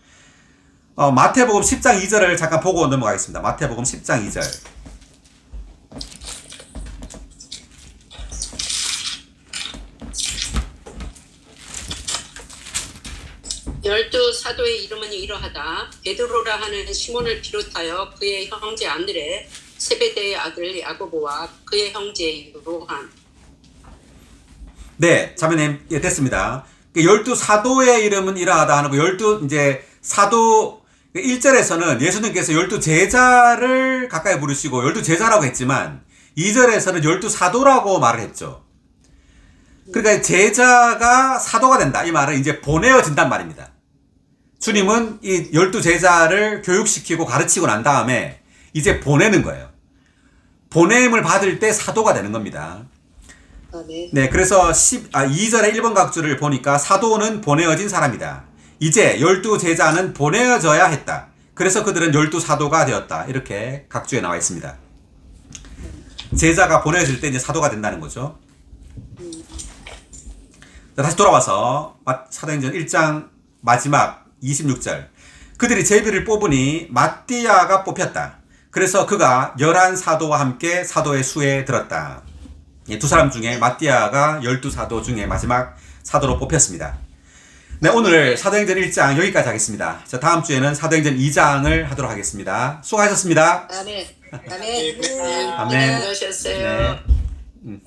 마태복음 10장 2절을 잠깐 보고 넘어가겠습니다. 마태복음 10장 2절. 열두 사도의 이름은 이러하다. 베드로라 하는 시몬을 비롯하여 그의 형제 안드레, 세베대의 아들 야고보와 그의 형제 요한. 네, 자매님, 예, 됐습니다. 12사도의 이름은 이러하다 하는 거, 12, 이제, 사도, 1절에서는 예수님께서 12제자를 가까이 부르시고 12제자라고 했지만, 2절에서는 12사도라고 말을 했죠. 그러니까 제자가 사도가 된다. 이 말은 이제 보내어진단 말입니다. 주님은 이 12제자를 교육시키고 가르치고 난 다음에 이제 보내는 거예요. 보냄을 받을 때 사도가 되는 겁니다. 아멘. 네, 그래서 2절의 1번 각주를 보니까 사도는 보내어진 사람이다. 이제 12제자는 보내어져야 했다. 그래서 그들은 12사도가 되었다. 이렇게 각주에 나와 있습니다. 제자가 보내어질 때 이제 사도가 된다는 거죠. 자, 다시 돌아와서 사도행전 1장 마지막 26절. 그들이 제비를 뽑으니 마띠아가 뽑혔다. 그래서 그가 11사도와 함께 사도의 수에 들었다. 두 사람 중에 마띠아가 12사도 중에 마지막 사도로 뽑혔습니다. 네, 오늘 사도행전 1장 여기까지 하겠습니다. 자, 다음 주에는 사도행전 2장을 하도록 하겠습니다. 수고하셨습니다. 아멘. 아멘. 아멘. 수고하셨어요. 네.